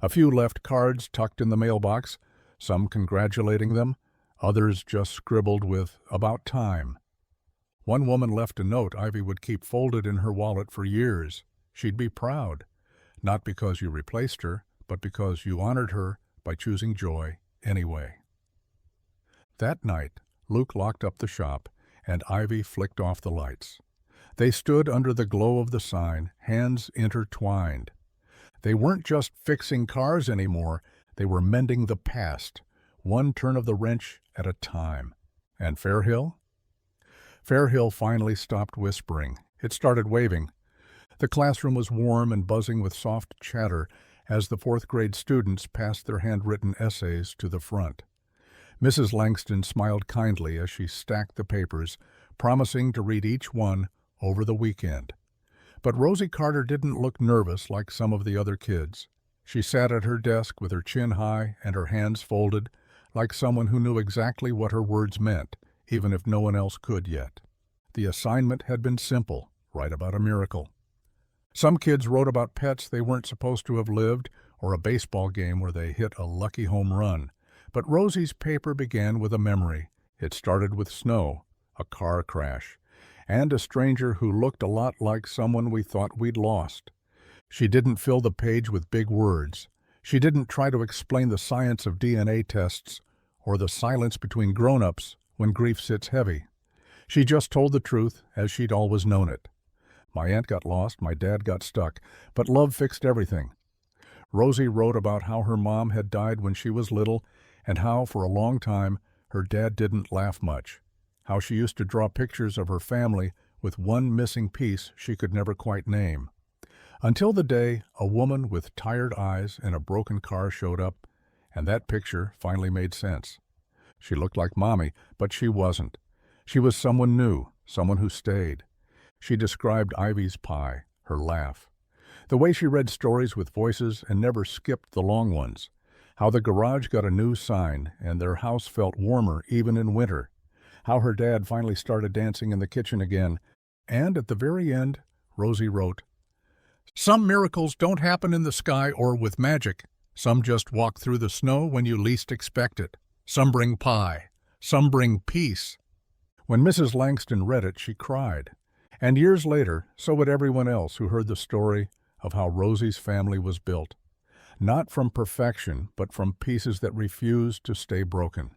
A few left cards tucked in the mailbox, some congratulating them, others just scribbled with "about time." One woman left a note Ivy would keep folded in her wallet for years. She'd be proud, not because you replaced her, but because you honored her by choosing joy anyway. That night, Luke locked up the shop, and Ivy flicked off the lights. They stood under the glow of the sign, hands intertwined. They weren't just fixing cars anymore, they were mending the past, one turn of the wrench at a time. And Fairhill? Fairhill finally stopped whispering. It started waving. The classroom was warm and buzzing with soft chatter as the 4th-grade students passed their handwritten essays to the front. Mrs. Langston smiled kindly as she stacked the papers, promising to read each one over the weekend. But Rosie Carter didn't look nervous like some of the other kids. She sat at her desk with her chin high and her hands folded, like someone who knew exactly what her words meant, even if no one else could yet. The assignment had been simple: write about a miracle. Some kids wrote about pets they weren't supposed to have lived, or a baseball game where they hit a lucky home run. But Rosie's paper began with a memory. It started with snow, a car crash, and a stranger who looked a lot like someone we thought we'd lost. She didn't fill the page with big words. She didn't try to explain the science of DNA tests or the silence between grown-ups when grief sits heavy. She just told the truth as she'd always known it. My aunt got lost, my dad got stuck, but love fixed everything. Rosie wrote about how her mom had died when she was little and how, for a long time, her dad didn't laugh much. How she used to draw pictures of her family with one missing piece she could never quite name. Until the day a woman with tired eyes and a broken car showed up, and that picture finally made sense. She looked like Mommy, but she wasn't. She was someone new, someone who stayed. She described Ivy's pie, her laugh. The way she read stories with voices and never skipped the long ones. How the garage got a new sign and their house felt warmer even in winter. How her dad finally started dancing in the kitchen again. And at the very end, Rosie wrote, "Some miracles don't happen in the sky or with magic. Some just walk through the snow when you least expect it. Some bring pie. Some bring peace." When Mrs. Langston read it, she cried. And years later, so would everyone else who heard the story of how Rosie's family was built. Not from perfection, but from pieces that refused to stay broken.